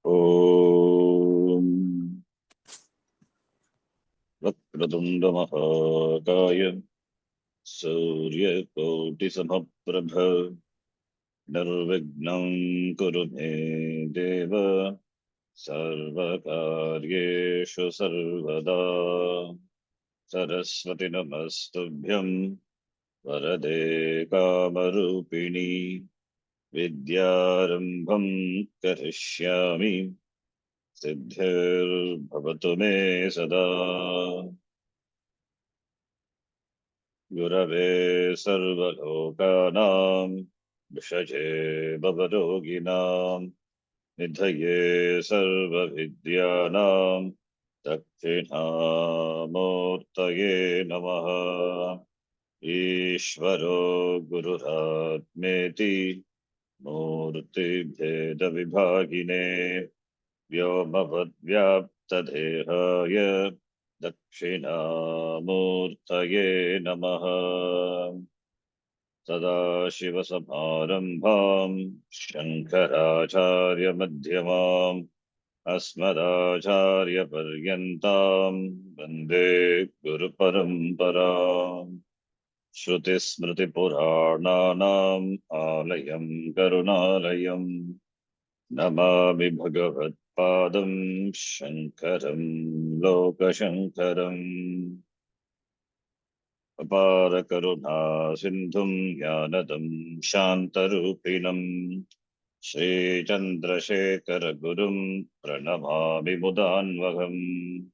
Om Vakratunda Mahakaya Surya Koti Samprabha Nirvignam Kurume Deva Sarvakaryeshu Sarvada Saraswati Namastubhyam Varade Kamarupini Vidyarambham Karishyami Siddhir me sada Gurave sarvalokanam Vishaje bhavaroginam Nidhaye sarvavidyanam Dakshinamurtaye namaha Ishvaro gururatmeti Murti bheda vibhagine Vyomavadvyaptadehaya Dakshinamurtaye namaha Sadashivasamarambham Shankaracharya madhyamam Asmadacharya paryantam Vande Guru Paramparam Shruti Smriti Purananam Alayam Karunalayam Namami Bhagavat Padam Shankaram Lokashankaram Apara Karuna Sindhum Jnanadam Shantarupinam Shri Chandrasekhara Gurum Pranamami Mudanvaham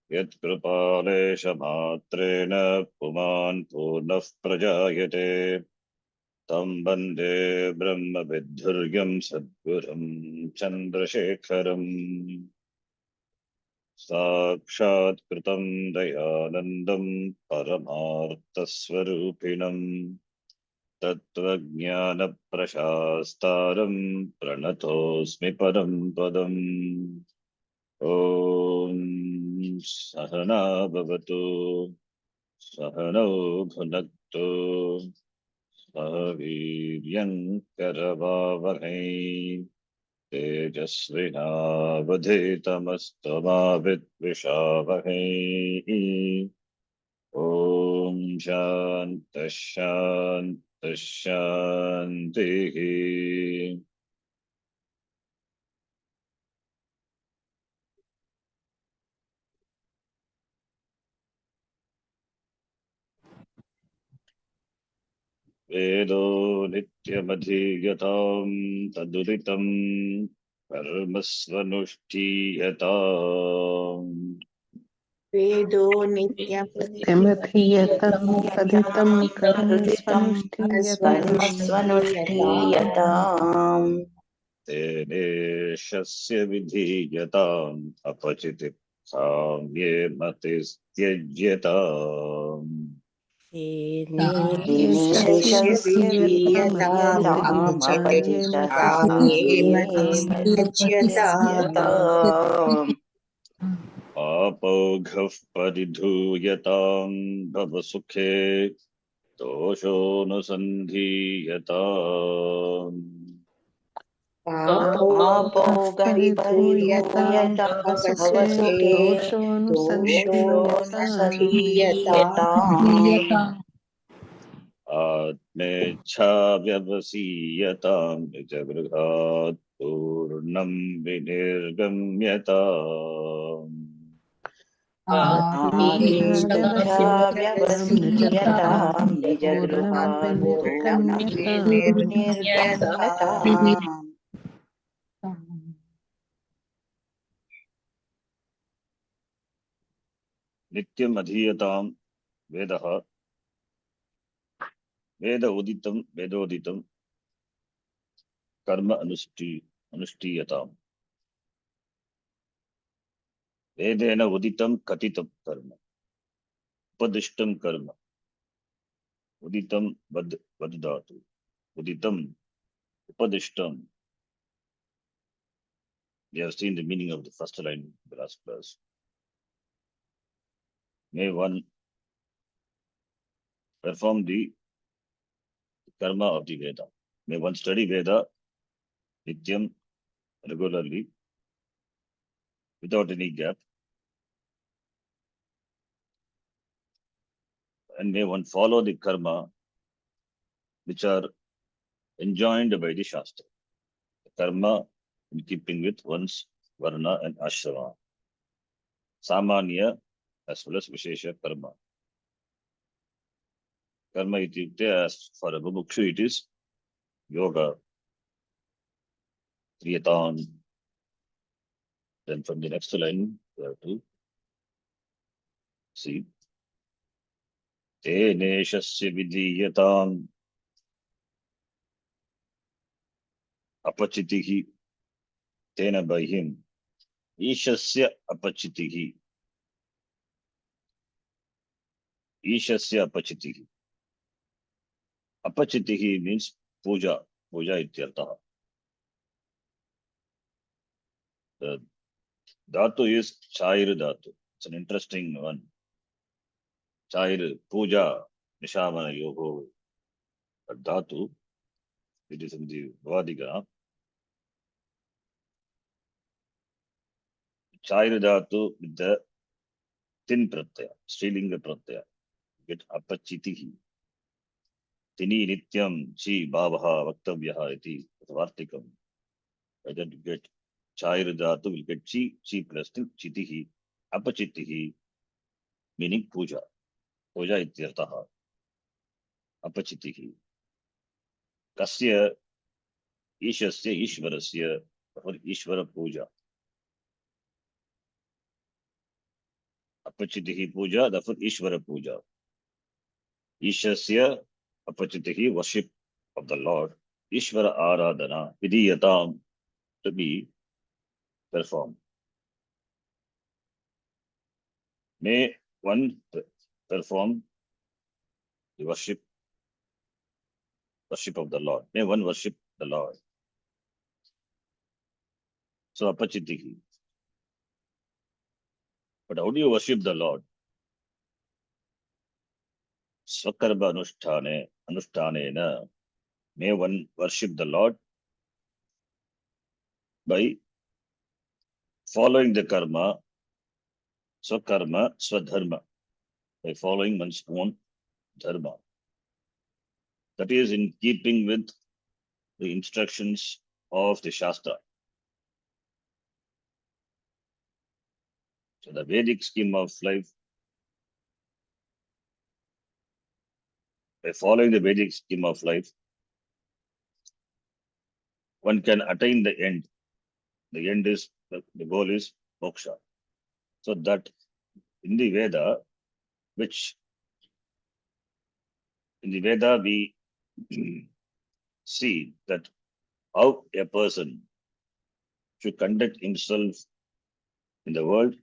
Yat Kripalesha Matrena Puman Purnah Prajayate Tam Bande Brahma Vidhuryam Sadgurum Chandrasekharam Sakshat Kritam Dayanandam Paramarthaswarupinam Tattvajnana Prashastaram Pranatosmi Param Padam Om Sahana Bhavatu Sahano Bhunaktu Sahaviryam Karavavakai Tejasvinavadhitamastamavidvishavakai Om Shantashantashantihi Vedo nityamadhiyatam taduditam karmasvanushthiyatam Vedo nityam Nityamadhiyatam taditam karma तदितं कर्मस्वनुष्ठीयताम् Teneshasya vidhiyatam apachitipsam ye matistyajyatam निशेषस्य विधीयतामपचिततां ये मतिस्त्यज्यताम् Apaughav paridhuyatam bhavasukhe Doshonusandhiyatam पापौगरिपरिभूयतां परिभूयतां भवसुखे दोषोऽनुसन्धीयताम् दोषोऽनुसन्धीयताम् Atmecha vyavasiyatam nijagruhat purnam vinirgamyatam आत्मेच्छा व्यवसीयतां पूर्णं निजगृहात् पूर्णं विनिर्गम्यताम् विनिर्गम्यताम् Nityam adhiyatam vedaha Veda uditam vedoditam karma anushtiyatam Vedena uditam katitam karma Upadishtam karma Uditam vadadatu Uditam upadishtam. We have seen the meaning of the first line in the last class. May one perform the karma of the Veda. May one study Veda Nityam regularly without any gap. And may one follow the karma which are enjoined by the Shastra. The karma in keeping with one's varna and ashrama. Samanya as well as Vishesha karma. Karma ityukte, as for a Bumukshu, it is yoga, triyatam. Then from the next line, we have to see. Te neshasya vidhiyatam apachitihi tena bahim. Ishasya apachitihi. Ishasya apachitihi. Apachitihi means puja. Puja ityartha. The dhatu is chair dhatu. It's an interesting one. Chair, puja, nishamana yogo. That dhatu, it is in the Vadiga. Chair dhatu with the tin pratyaya, strilinga pratyaya. Get apachitihi. Tini nityam chi bhavaha vaktavyaha iti vartikam. Whether you get chair dhatu will get chi plus chitihi, apachitihi, meaning puja. Puja ityartha. Apachitihi. Kasya ishasya ishvarasya, or ishvara puja. Apachitihi puja, therefore ishvara puja. Ishasya apachitihi, worship of the Lord. Ishvara aradhana, vidiyatam, to be performed. May one perform the worship of the Lord. May one worship the Lord. So apachitihi. But how do you worship the Lord? Swakarma anushthanena. May one worship the Lord by following the karma, swakarma, swadharma, by following one's own dharma. That is in keeping with the instructions of the Shastra. So the Vedic scheme of life, by following the Vedic scheme of life, one can attain the end. The end is, the goal is moksha. So that in the Veda, which in the Veda we see that how a person should conduct himself in the world,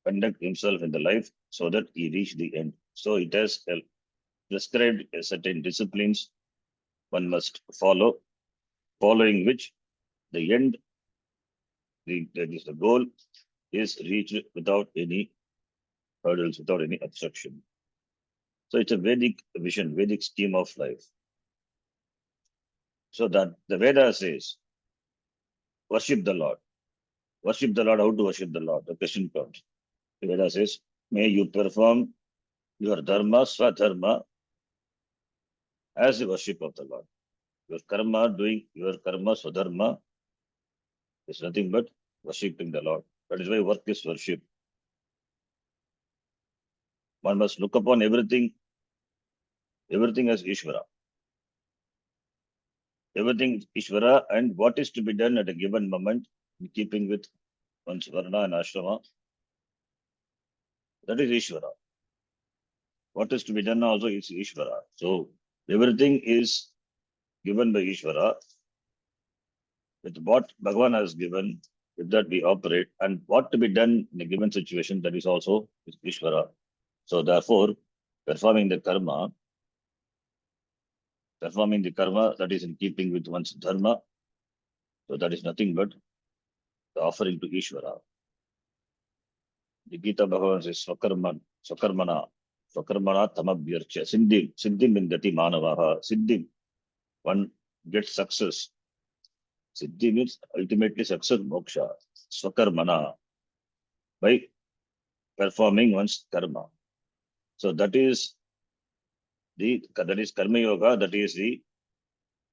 conduct himself in the life, so that he reach the end. So it has prescribed a certain disciplines one must follow, following which the end, that is the goal, is reached without any hurdles, without any obstruction. So it's a Vedic vision, Vedic scheme of life. So that the Veda says, worship the Lord. Worship the Lord, how to worship the Lord? The question comes. The Veda says, may you perform your dharma, swadharma, as the worship of the Lord. Your karma, doing your karma, swadharma, is nothing but worshipping the Lord. That is why work is worship. One must look upon everything as Ishvara. Everything is Ishvara, and what is to be done at a given moment, in keeping with one's varna and ashrama, that is Ishvara. What is to be done also is Ishvara. So everything is given by Ishvara. With what Bhagavan has given, with that we operate, and what to be done in a given situation, that is also Ishvara. So therefore, performing the karma that is in keeping with one's dharma, so that is nothing but the offering to Ishvara. The Gita Bhagavan says, Swakarmana tamabhyarcha, siddhim indati manavaha, siddhim, one gets success. Siddhi means ultimately success, moksha. Swakarmana, by performing one's karma. So that is karma yoga. That is the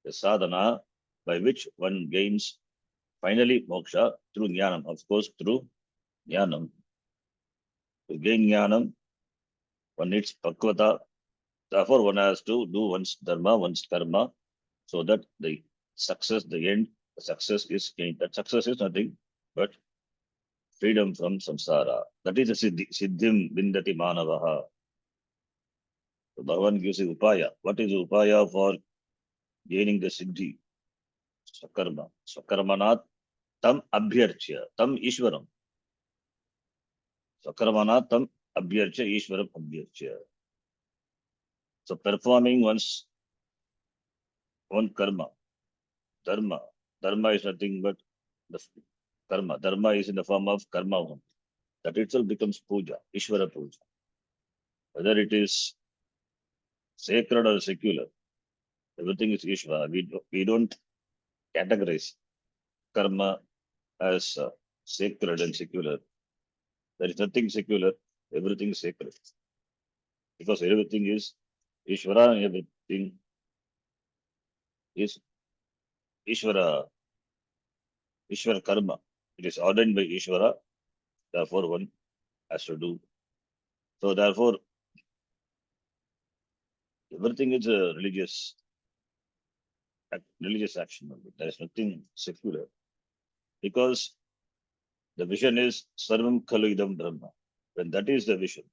sadhana by which one gains finally moksha through jnanam. Of course, through jnanam. To gain jnanam, one needs pakvata. Therefore, one has to do one's dharma, one's karma, so that the success, the end, the success is gained. That success is nothing but freedom from samsara. That is a siddhim vindati manavaha. So Bhagavan gives the upaya. What is the upaya for gaining the siddhi? Swakarma. Swakarmanat tam abhyarchya. Tam ishwaram. Swakarmanat tam abhyarchya ishwaram abhyarchya. So performing one's own karma, dharma. Dharma is nothing but the karma. Dharma is in the form of karma only. That itself becomes puja, Ishvara puja. Whether it is sacred or secular, everything is Ishvara. We don't categorize karma as sacred and secular. There is nothing secular, everything is sacred. Because everything is Ishvara and everything is Ishvara, Ishvara karma. It is ordained by Ishvara, therefore one has to do. So therefore, everything is a religious action. There is nothing secular. Because the vision is Sarvam Khalu Idam Brahma. When that is the vision,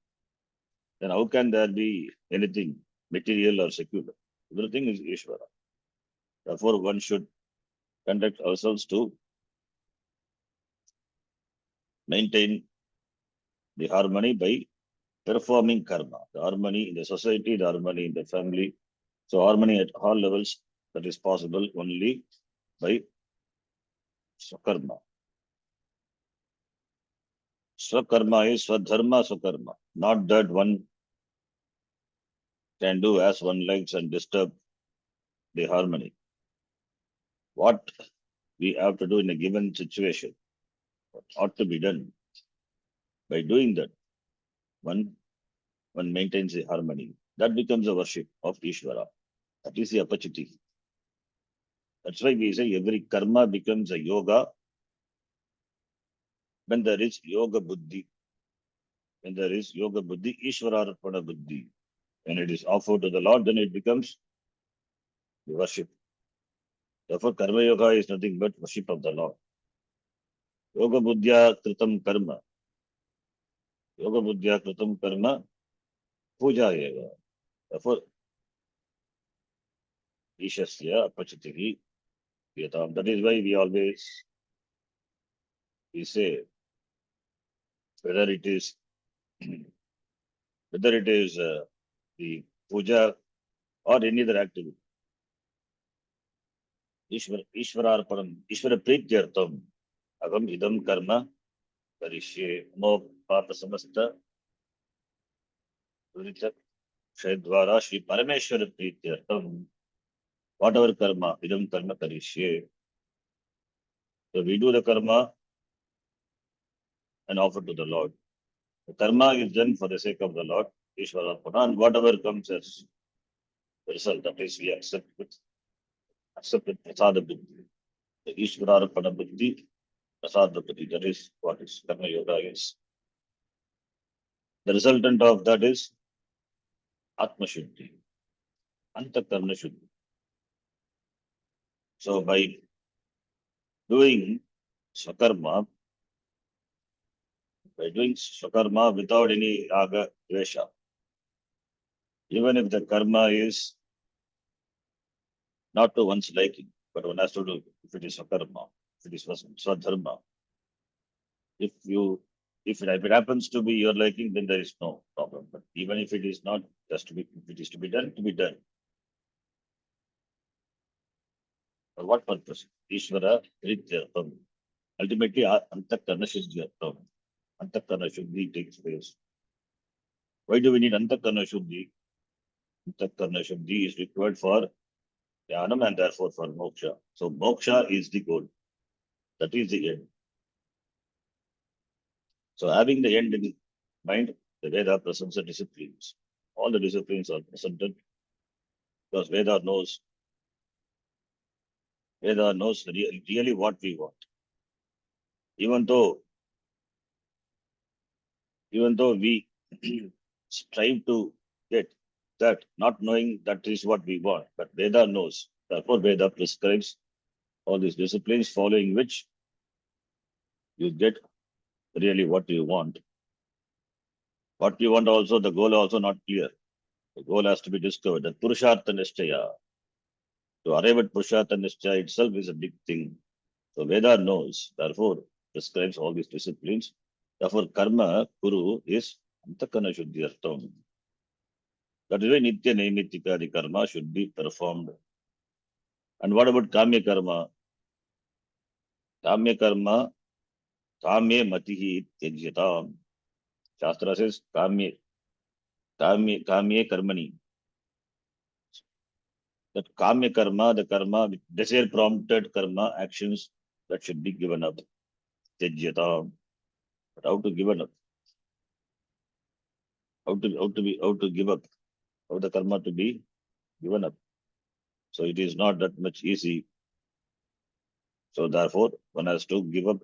then how can there be anything material or secular? Everything is Ishvara. Therefore, one should conduct ourselves to maintain the harmony by performing karma. The harmony in the society, the harmony in the family. So harmony at all levels, that is possible only by swakarma. Swakarma is swadharma swakarma. Not that one can do as one likes and disturb the harmony. What we have to do in a given situation, what ought to be done. By doing that, one maintains the harmony. That becomes a worship of Ishvara. That is the opportunity. That's why we say every karma becomes a yoga when there is yoga buddhi. When there is yoga buddhi, Ishvara arpana buddhi. When it is offered to the Lord, then it becomes the worship. Therefore, karma yoga is nothing but worship of the Lord. Yoga buddhya kritam karma. Yoga buddhya kritam karma puja eva. Therefore, Ishasya apachitihi yatam. That is why we say whether it is the puja or any other activity. Ishvararpanam, Ishvara Prityartam, Agam Idam Karma, Karishye, Mo Papa Samasta, Vritak, Shedvara, Shri Parameshwara Prityartam, whatever karma, Idam Karma Karishye. So we do the karma and offer to the Lord. The karma is done for the sake of the Lord, Ishvararpana, and whatever comes as the result, that is, we accept with prasada buddhi. The Ishvararpana buddhi, prasada buddhi, that is what is karma yoga is. The resultant of that is Atma Shuddhi, Antakarna Shuddhi. So by doing Swakarma, without any raga, dvesha, even if the karma is not to one's liking, but one has to do, if it is Swakarma, if it is Swadharma, if it happens to be your liking, then there is no problem. But even if it is not, just to be, if it is to be done, to be done. For what purpose? Ishvara Rityartham. Ultimately, Antakarna Shuddhyartham. Antakarna Shuddhi takes place. Why do we need Antakarna Shuddhi? Antakarna Shuddhi is required for Jnanam and therefore for moksha. So moksha is the goal. That is the end. So having the end in mind, the Veda presents the disciplines. All the disciplines are presented because Veda knows really what we want. Even though we strive to get that, not knowing that is what we want, but Veda knows. Therefore, Veda prescribes all these disciplines, following which you get really what you want. What you want also, the goal also not clear. The goal has to be discovered. The Purushartha Nishtaya. To arrive at Purushartha Nishtaya itself is a big thing. So Veda knows, therefore prescribes all these disciplines. Therefore, karma, kuru, is antakana shuddhyartam. That is why nitya naimitika, the karma should be performed. And what about kamya karma? Kamya karma, kamya matihi tyajyatam. Shastra says kamya karmani. That kamya karma, the karma, desire prompted karma, actions that should be given up. Tyajyatam. But how to give it up? How to give up? How the karma to be given up? So it is not that much easy. So therefore, one has to give up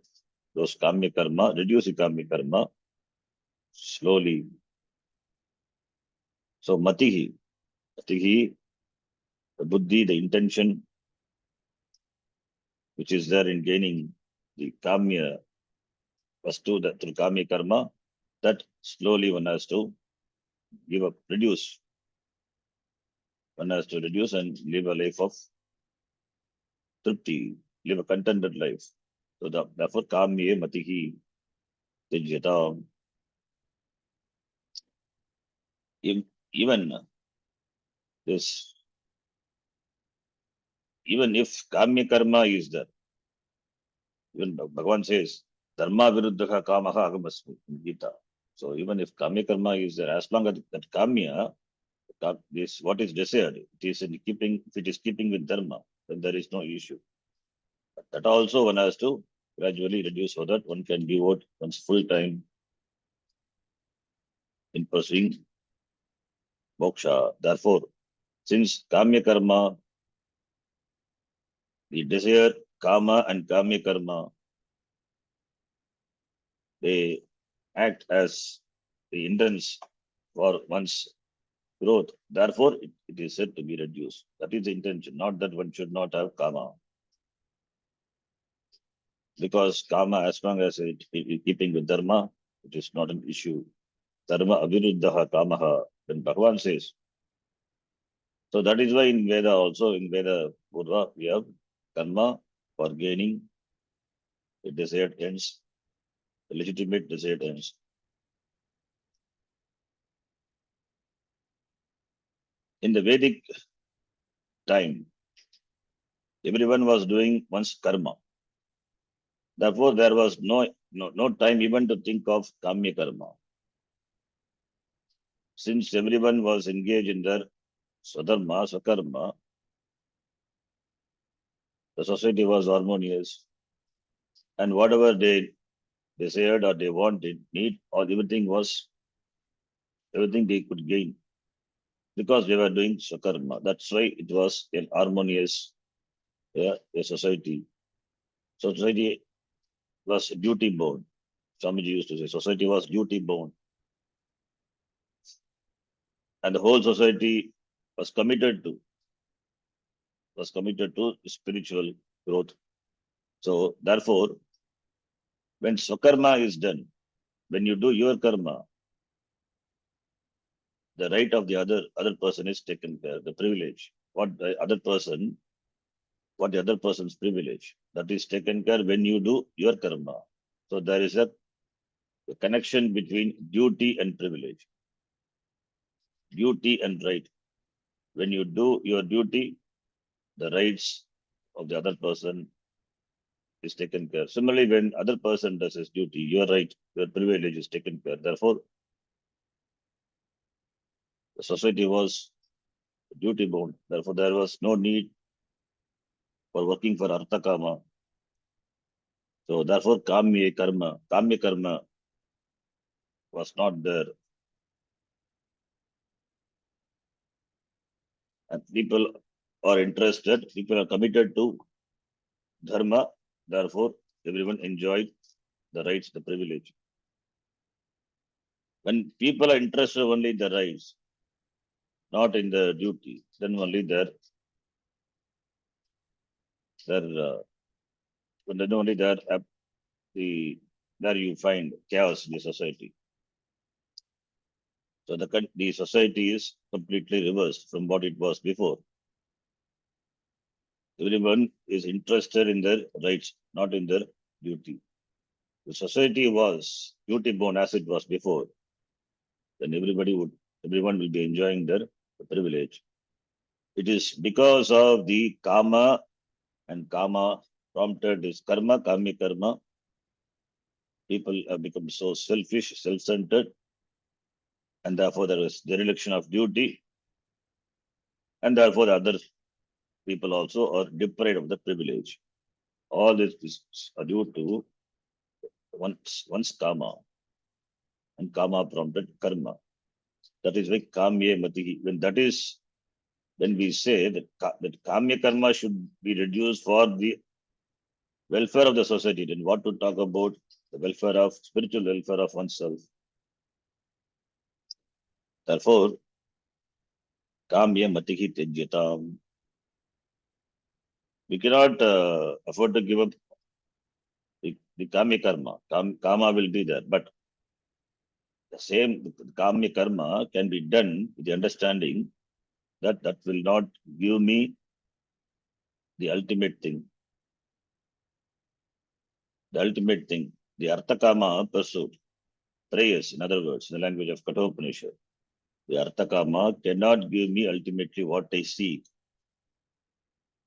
those kamya karma, reduce the kamya karma slowly. So matihi, the buddhi, the intention which is there in gaining the kamya vastu, that through kamya karma, that slowly one has to give up, reduce. One has to reduce and live a life of tripti, live a contented life. So therefore, kamye matihi tijyata. Even this, even if kamya karma is there, even Bhagavan says, dharma viruddha kamaha agamasmi in Gita. So even if kamya karma is there, as long as that kamya, this what is desired, it is in keeping, if it is keeping with dharma, then there is no issue. But that also one has to gradually reduce so that one can devote one's full time in pursuing moksha. Therefore, since kamya karma, the desire, kama and kamya karma, they act as the hindrance for one's growth. Therefore, it is said to be reduced. That is the intention, not that one should not have kama. Because kama, as long as it is keeping with dharma, it is not an issue. Dharma aviruddha kamaha, when Bhagavan says. So that is why in Veda also, in Veda Purva, we have karma for gaining the desired ends, the legitimate desired ends. In the Vedic time, everyone was doing one's karma. Therefore, there was no time even to think of kamya karma. Since everyone was engaged in their swadharma, swakarma, the society was harmonious, and whatever they desired or they wanted, need, or everything they could gain because they were doing swakarma. That's why it was an harmonious, yeah, a society. Society was duty bound. Swamiji used to say society was duty bound, and the whole society was committed to spiritual growth. So therefore, when swakarma is done, when you do your karma, the right of the other person is taken care, the privilege. What the other person's privilege, that is taken care when you do your karma. So there is a connection between duty and privilege, duty and right. When you do your duty, the rights of the other person is taken care. Similarly, when other person does his duty, your right, your privilege is taken care. Therefore, the society was duty bound. Therefore, there was no need for working for artha kama. So therefore, kamya karma was not there. And people are interested, people are committed to dharma, therefore everyone enjoyed the rights, the privilege. When people are interested only in the rights, not in the duty, then only their then only the there you find chaos in the society. So the society is completely reversed from what it was before. Everyone is interested in their rights, not in their duty. The society was duty born as it was before, then everyone will be enjoying their privilege. It is because of the karma, and karma prompted is karma, karmic karma. People have become so selfish, self-centered, and therefore there is dereliction of duty, and therefore the other people also are deprived of the privilege. All this is due to one's karma, and karma prompted karma. That is why kamye mati. When we say that kamya karma should be reduced for the welfare of the society, then what to talk about the welfare of spiritual welfare of oneself? Therefore, kamya matihi tejyatam. We cannot afford to give up the kamya karma. Kama will be there, but the same kamya karma can be done with the understanding that that will not give me the ultimate thing. The ultimate thing, the arthakama pursuit, prayers, in other words, in the language of Kathopanishad. The arthakama cannot give me ultimately what I seek.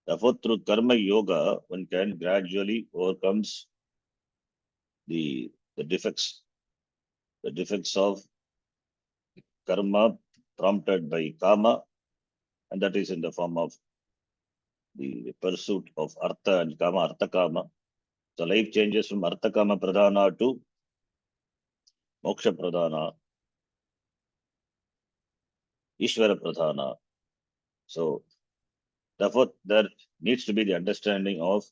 Therefore, through karma yoga, one can gradually overcomes the defects of karma prompted by kama, and that is in the form of the pursuit of artha and kama, artha kama. So life changes from artha kama pradhana to moksha pradhana, ishvara pradhana. So therefore, there needs to be the understanding of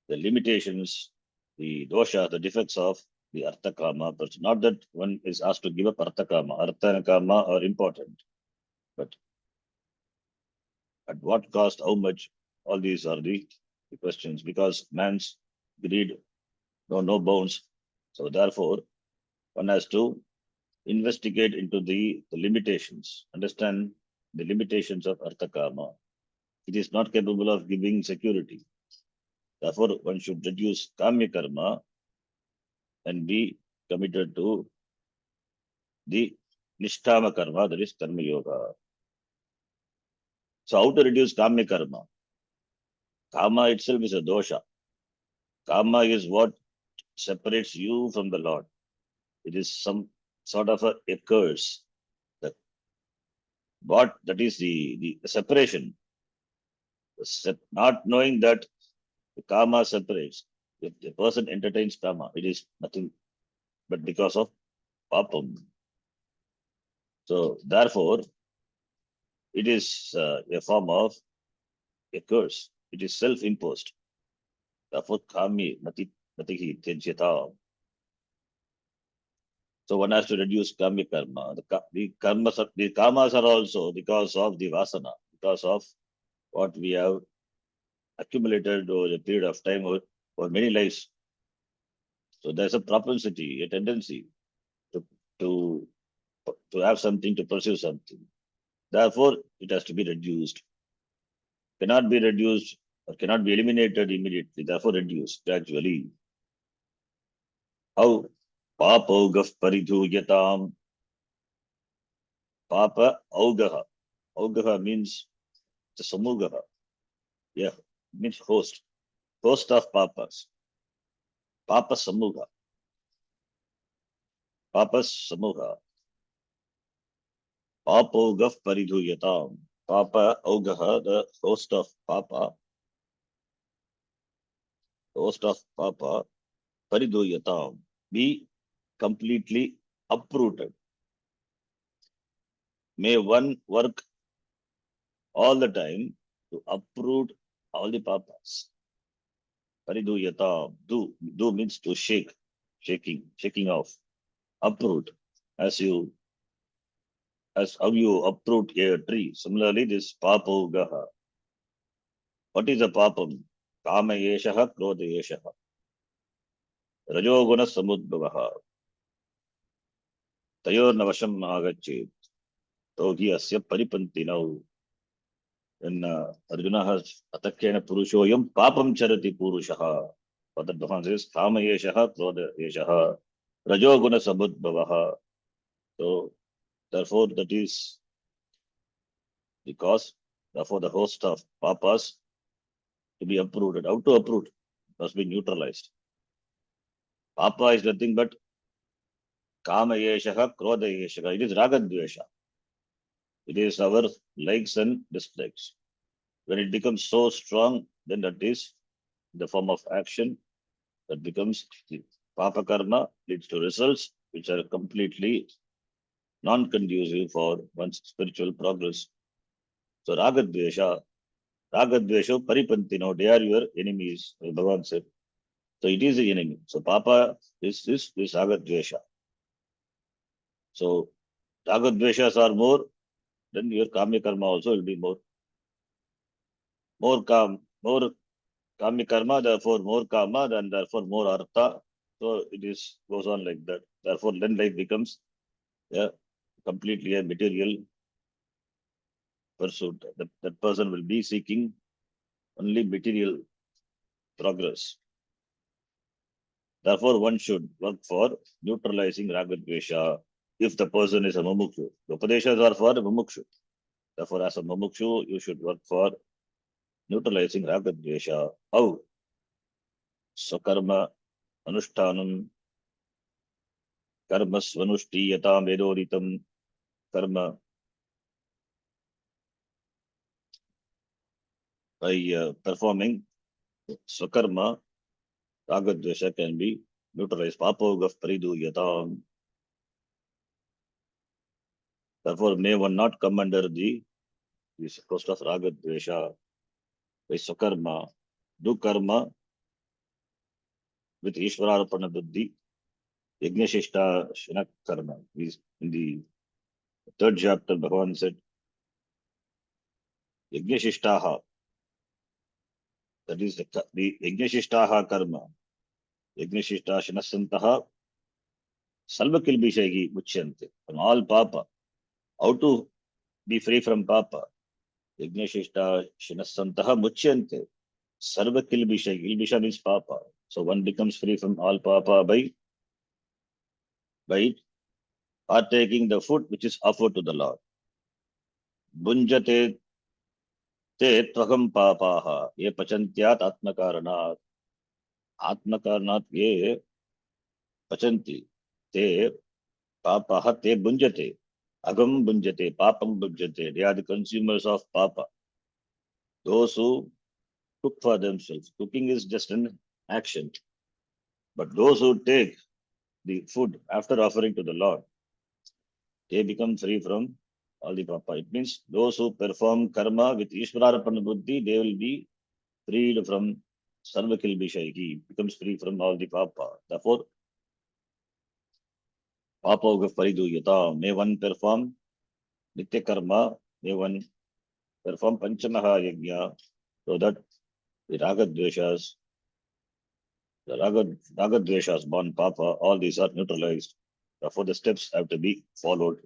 the limitations, the dosha, the defects of the artha kama. But not that one is asked to give up artha kama. Artha and kama are important, but at what cost, how much? All these are the questions, because man's greed no bounds. So therefore, one has to investigate into the limitations, understand the limitations of artha kama. It is not capable of giving security. Therefore, one should reduce kamya karma and be committed to the nishtama karma, that is karma yoga. So how to reduce kamya karma? Kama itself is a dosha. Kama is what separates you from the Lord. It is some sort of a curse. That what that is the separation. Not knowing that the karma separates. If the person entertains karma, it is nothing but because of papam. So therefore, it is a form of a curse. It is self-imposed. Therefore, kami matihi tejyata. So one has to reduce kami karma. The karmas are also because of the vasana, because of what we have accumulated over a period of time or many lives. So there's a propensity, a tendency to to to have something, to pursue something. Therefore, it has to be reduced. Cannot be reduced or cannot be eliminated immediately. Therefore, reduced gradually. How? Papogaf paridhuyatam. Papa augaha. Augaha means the samugaha. Yeah, means host. Host of papas. Papa samuga. Papas samuga. Papogaf paridhuyatam. Papa augaha, the host of Papa, paridhuyatam. Be completely uprooted. May one work all the time to uproot all the papas. Pariduyata, do means to shake, shaking off, uproot. As how you uproot a tree. Similarly, this papogaha. What is a papam? Kama yeshaha, krodha yeshaha. Rajoguna samudbhavaha. Tayor navasham agachet. Togi asya paripanti now. When Arjuna has atakena purushoyam, papam charati purushaha. What the Bhagavan says, kama yeshaha, krodha yeshaha. Rajoguna samudbhavaha. So, therefore, that is because, therefore, the host of papas to be uprooted. How to uproot? Must be neutralized. Papa is nothing but kama yeshaha, krodha yeshaha. It is ragadvesha. It is our likes and dislikes. When it becomes so strong, then that is the form of action that becomes papa karma, leads to results which are completely non-conducive for one's spiritual progress. So ragadvesha, paripantino, they are your enemies, as Bhagavan said. So it is the enemy. So papa is this ragadvesha. So ragadveshas are more, then your kama karma also will be more kami karma, therefore more karma, and therefore more artha. So it is goes on like that. Therefore, then life becomes completely a material pursuit. That person will be seeking only material progress. Therefore, one should work for neutralizing ragadvesha if the person is a mumukshu. The upadeshas are for a mumukshu. Therefore, as a mumukshu, you should work for neutralizing ragadvesha. How? Sakarma anushtanam कर्म स्वनुष्ठीयता वेदोदितम कर्म by performing swakarma, ragadvesha can be neutralized. Papoga pariduyata. Therefore, may one not come under this cost of ragadvesha by swakarma. Do karma with Ishvararpana buddhi. Yajnashishta shinak karma. In the third chapter, Bhagavan said, Yajnashishtaha. That is the Yajnashishtaha karma. Yajnashishta shinasantaha Salvakilbishagi Muchyante. From all Papa. How to be free from Papa? Yajnashishta Shinasantaha Muchyante. Sarvakilbishagi. Ilbisha means Papa. So one becomes free from all Papa by partaking the food which is offered to the Lord. Bunjate te tvagam papaha. Ye pachantyat atmakaranat. Atmakaranat ye pachanti. Te papaha te bunjate. Agam bunjate, papam bunjate. They are the consumers of papa. Those who cook for themselves. Cooking is just an action. But those who take the food after offering to the Lord, they become free from all the papa. It means those who perform karma with Ishvararpana buddhi, they will be freed from Sarvakilbishayaki, becomes free from all the papa. Therefore, papa pariduyata. May one perform nitya karma, may one perform panchamaha yajna, so that the ragadveshas, ragadveshas born papa, all these are neutralized. Therefore, the steps have to be followed.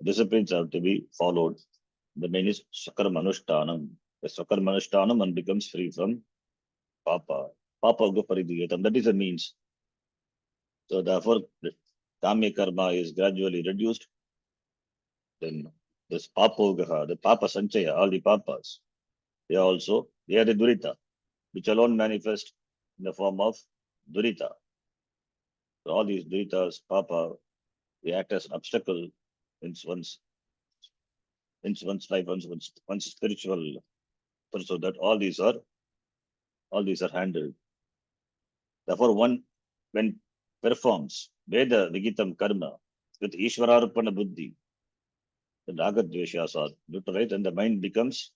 Disciplines have to be followed. The main is Sakarmanushtanam. The Sakarmanushtanam one becomes free from papa. Papa Goparidiyatam. That is the means. So therefore, the Kamya karma is gradually reduced. Then this Papogaha, the Papa Sanchaya, all the Papas, they are the Durita, which alone manifest in the form of Durita. So all these Duritas, Papa, they act as an obstacle in one's life, one's spiritual. So that all these are handled. Therefore, one when performs Veda Vigitam Karma, with Ishvararpana Buddhi, the Ragadveshas are neutralized and the mind becomes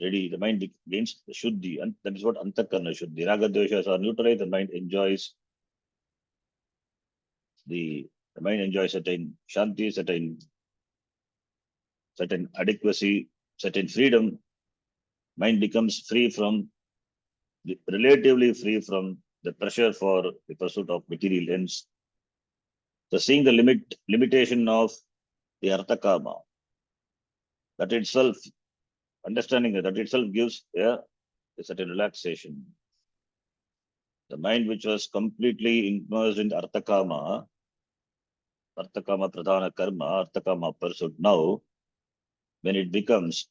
ready. The mind gains Shuddhi, and that is what Antakarna Shuddhi. Ragadveshas are neutralized, the mind enjoys the mind enjoys certain Shanti, certain adequacy, certain freedom. Mind becomes free from, relatively free from the pressure for the pursuit of material ends. So seeing the limitation of the Artha Karma, that itself, understanding that itself gives a certain relaxation. The mind which was completely immersed in Artha Karma Pradhana Karma, Artha Karma pursuit, now when it becomes,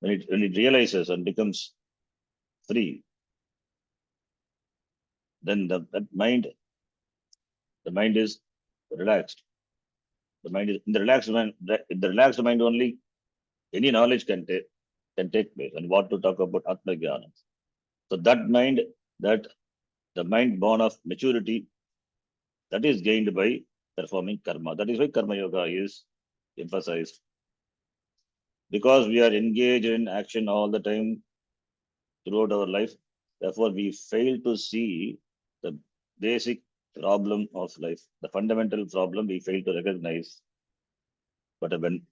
when it realizes and becomes free, then the mind is relaxed. The mind is in the relaxed mind. In the relaxed mind only, any knowledge can take place. And what to talk about Atma Jnana. So that the mind born of maturity, that is gained by performing karma. That is why karma yoga is emphasized. Because we are engaged in action all the time throughout our life, therefore we fail to see the basic problem of life, the fundamental problem we fail to recognize. But when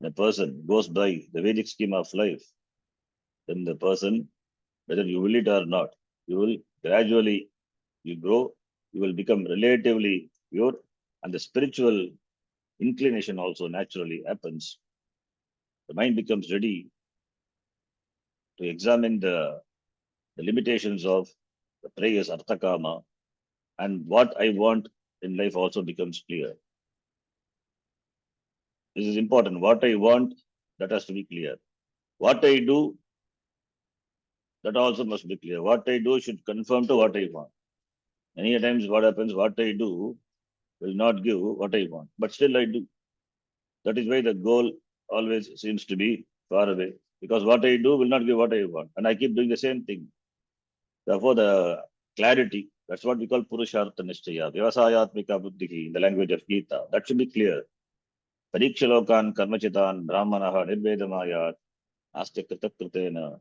a person goes by the Vedic scheme of life, then the person, whether you will it or not, you will gradually, you grow, you will become relatively pure, and the spiritual inclination also naturally happens. The mind becomes ready to examine the limitations of the prayers, Arthakama, and what I want in life also becomes clear. This is important. What I want, that has to be clear. What I do, that also must be clear. What I do should conform to what I want. Many times what happens, what I do will not give what I want, but still I do. That is why the goal always seems to be far away, because what I do will not give what I want, and I keep doing the same thing. Therefore, the clarity, that's what we call Purushartha Nishtaya, Vyavasayatmika Buddhi in the language of Gita, that should be clear. Parikshalokan Karmachitan Brahmanaha Nirvedamayat Asya Kritakritena.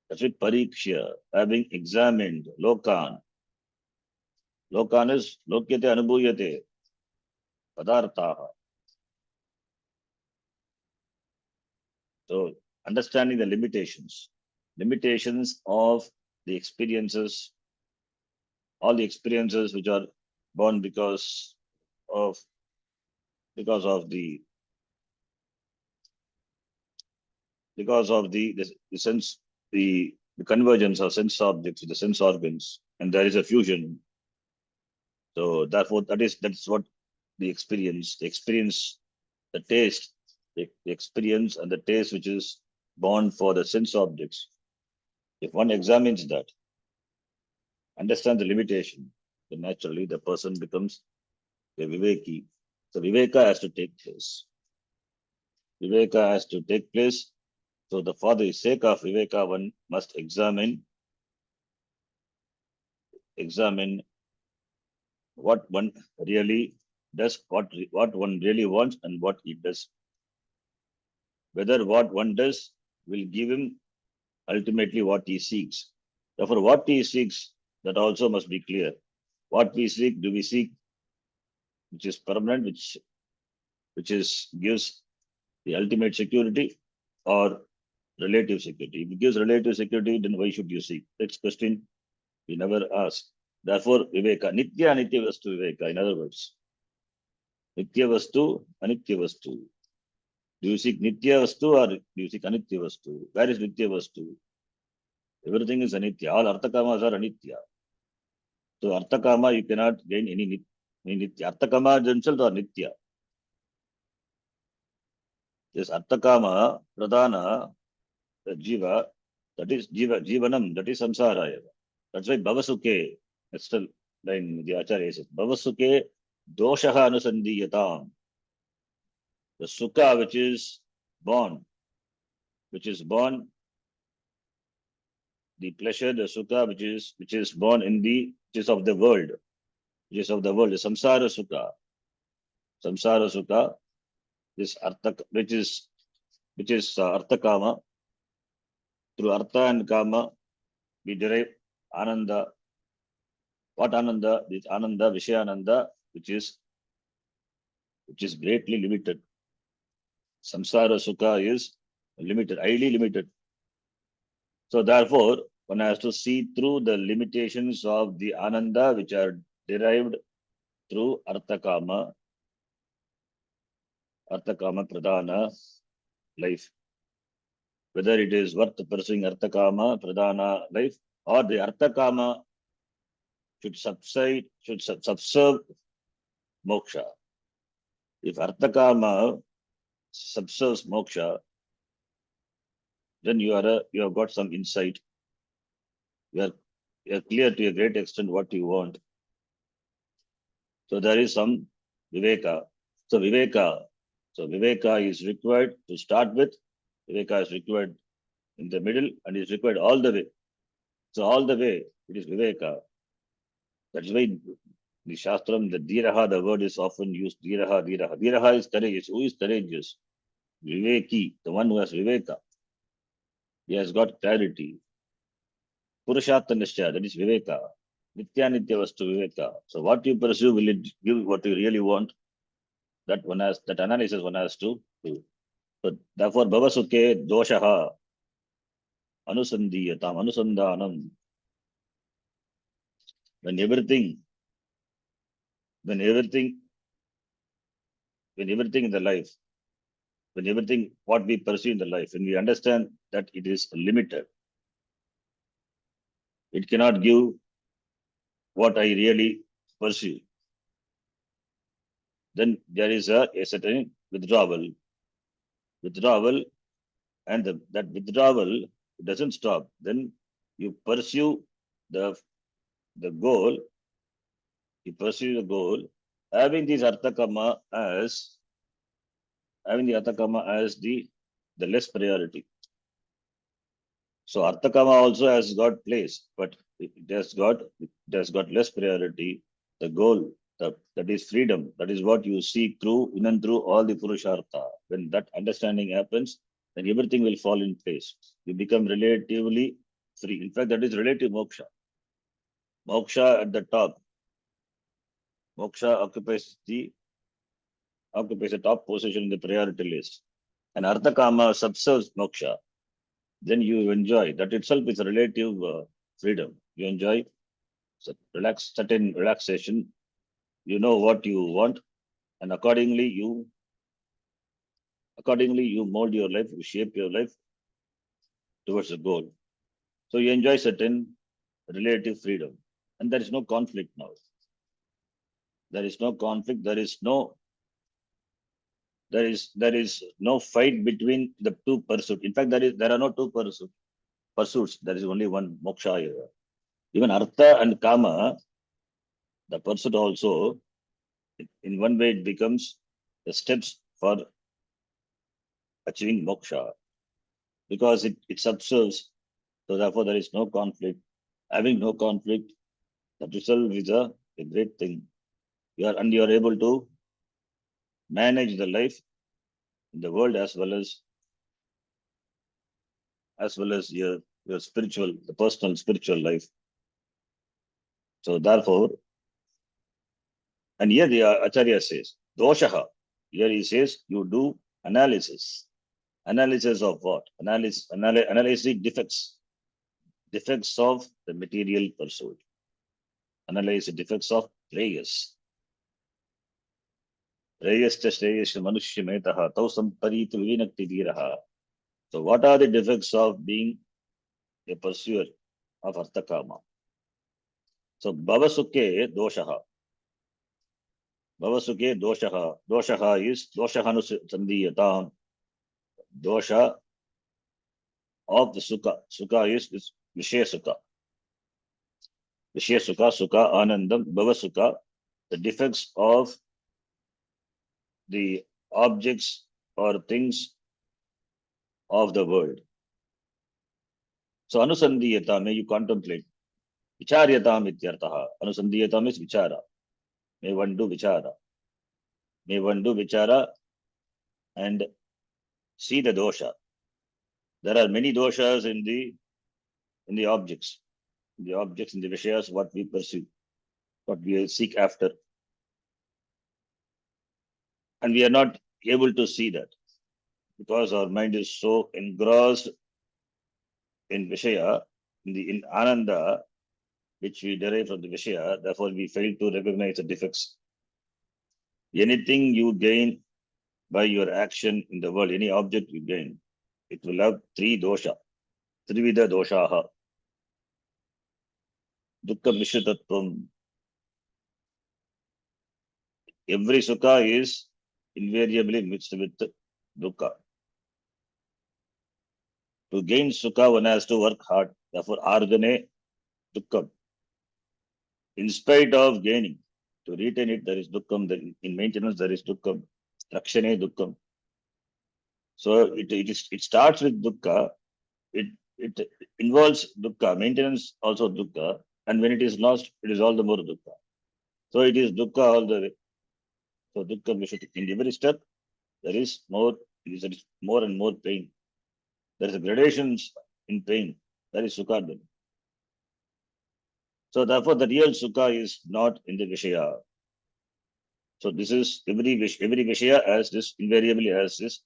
That's it, Pariksha, having examined Lokan. Lokan is Lokyate Anubhuyate Padarthaha. So, understanding the limitations of the experiences, all the experiences which are born of because of the the sense, the convergence of sense objects with the sense organs, and there is a fusion. So therefore, that's what the experience, the taste, the experience and the taste which is born for the sense objects. If one examines that, understand the limitation, then naturally the person becomes a viveki. So viveka has to take place. Viveka has to take place. So for the sake of viveka, one must examine what one really does, what one really wants, and what he does. Whether what one does will give him ultimately what he seeks. Therefore, what he seeks, that also must be clear. What we seek, do we seek which is permanent, which is gives the ultimate security, or relative security? If it gives relative security, then why should you seek? That's question we never ask. Therefore, Viveka, Nitya Anitya Vastu Viveka. In other words, Nitya Vastu, Anitya Vastu. Do you seek Nitya Vastu or do you seek Anitya Vastu? Where is Nitya Vastu? Everything is Anitya. All Arthakamas are Anitya. So Arthakama, you cannot gain any Nitya. Arthakama themselves are Nitya. This Arthakama, Pradhana, the Jiva, that is Jivanam, that is Samsara. That's why Bhavasuke, that's the line the Acharya says, Bhavasuke doshaha anusandiyatam. The Sukha born, which is born, the pleasure, the Sukha which is born which is of the world. which is of the world, is samsara sukha. Samsara sukha is artha, which is artha kama. Through artha and kama, we derive ananda. What ananda? This ananda, vishayananda, which is greatly limited. Samsara sukha is limited, highly limited. So therefore, one has to see through the limitations of the ananda which are derived through arthakama pradhana life. Whether it is worth pursuing arthakama pradhana life or the arthakama should subserve moksha. If arthakama subserves moksha, then you have got some insight. You are clear to a great extent what you want. So there is some viveka. So viveka is required to start with. Viveka is required in the middle and is required all the way. So all the way it is viveka. That's why the Shastram, the dhiraha, the word is often used. Dhiraha. Dhiraha is courageous. Who is courageous? Viveki, the one who has viveka. He has got clarity. Purushartha nishchaya, that is viveka. Nitya nitya vastu viveka. So what you pursue, will it give what you really want? That analysis one has to do. So therefore, bhavasuke doshaha anusandiyatam anusandhanam. When everything, when everything, when everything in the life, when everything what we pursue in the life, when we understand that it is limited, it cannot give what I really pursue, then there is a certain withdrawal. And that withdrawal doesn't stop. Then you pursue the goal. You pursue the goal, having this arthakama as the less priority. So arthakama also has got place, but it has got less priority. The goal, that is freedom. That is what you seek through in and through all the purushartha. When that understanding happens, then everything will fall in place. You become relatively free. In fact, that is relative moksha. Moksha at the top. Moksha occupies the top position in the priority list. And arthakama subserves moksha. Then you enjoy. That itself is a relative freedom. You enjoy certain relaxation. You know what you want, and accordingly you mold your life, you shape your life towards the goal. So you enjoy certain relative freedom, and there is no conflict now. There is no conflict. There is no fight between the two pursuits. In fact, there are no two pursuits. There is only one moksha here. Even artha and kama, the pursuit also, in one way, it becomes the steps for achieving moksha, because it subserves. So therefore, there is no conflict. Having no conflict, that itself is a great thing. You are able to manage the life in the world as well as your spiritual, the personal spiritual life. So therefore, and here the Acharya says, doshaha. Here he says, you do analysis. Analysis of what? Analyzing defects of the material pursuit. Analyze the defects of prayers. Prayascha shreyascha manushya metaha tau samparitu vinakti dhiraha. So what are the defects of being a pursuer of arthakama? So bhavasuke doshaha. Bhavasuke doshaha. Doshaha is doshahanusandhiyatam. Dosha of the sukha. Sukha is vishaya sukha. Vishaya sukha, sukha, anandam, bhavasukha. The defects of the objects or things of the world. So anusandhiyatam, may you contemplate. Vicharyatam ityartaha. Anusandhiyatam is vichara. May one do vichara. May one do vichara and see the dosha. There are many doshas in the objects. In the objects, in the vishayas, what we pursue, what we seek after. And we are not able to see that because our mind is so engrossed in Vishaya, in Ananda, which we derive from the Vishaya, therefore we fail to recognize the defects. Anything you gain by your action in the world, any object you gain, it will have three dosha, trivida doshaha, dukkha mishritatvam. Every sukha is invariably mixed with dukkha. To gain sukha, one has to work hard. Therefore, argane dukkha. In spite of gaining, to retain it, there is dukkham. In maintenance, there is dukkham. Rakshane dukkham. So it starts with dukkha. It involves dukkha. Maintenance also dukkha. And when it is lost, it is all the more dukkha. So it is dukkha all the way. So dukkha vishati. In every step, there is more and more pain. There is gradations in pain. That is sukha. So therefore, the real sukha is not in the vishaya. So this is every vishaya as this invariably has this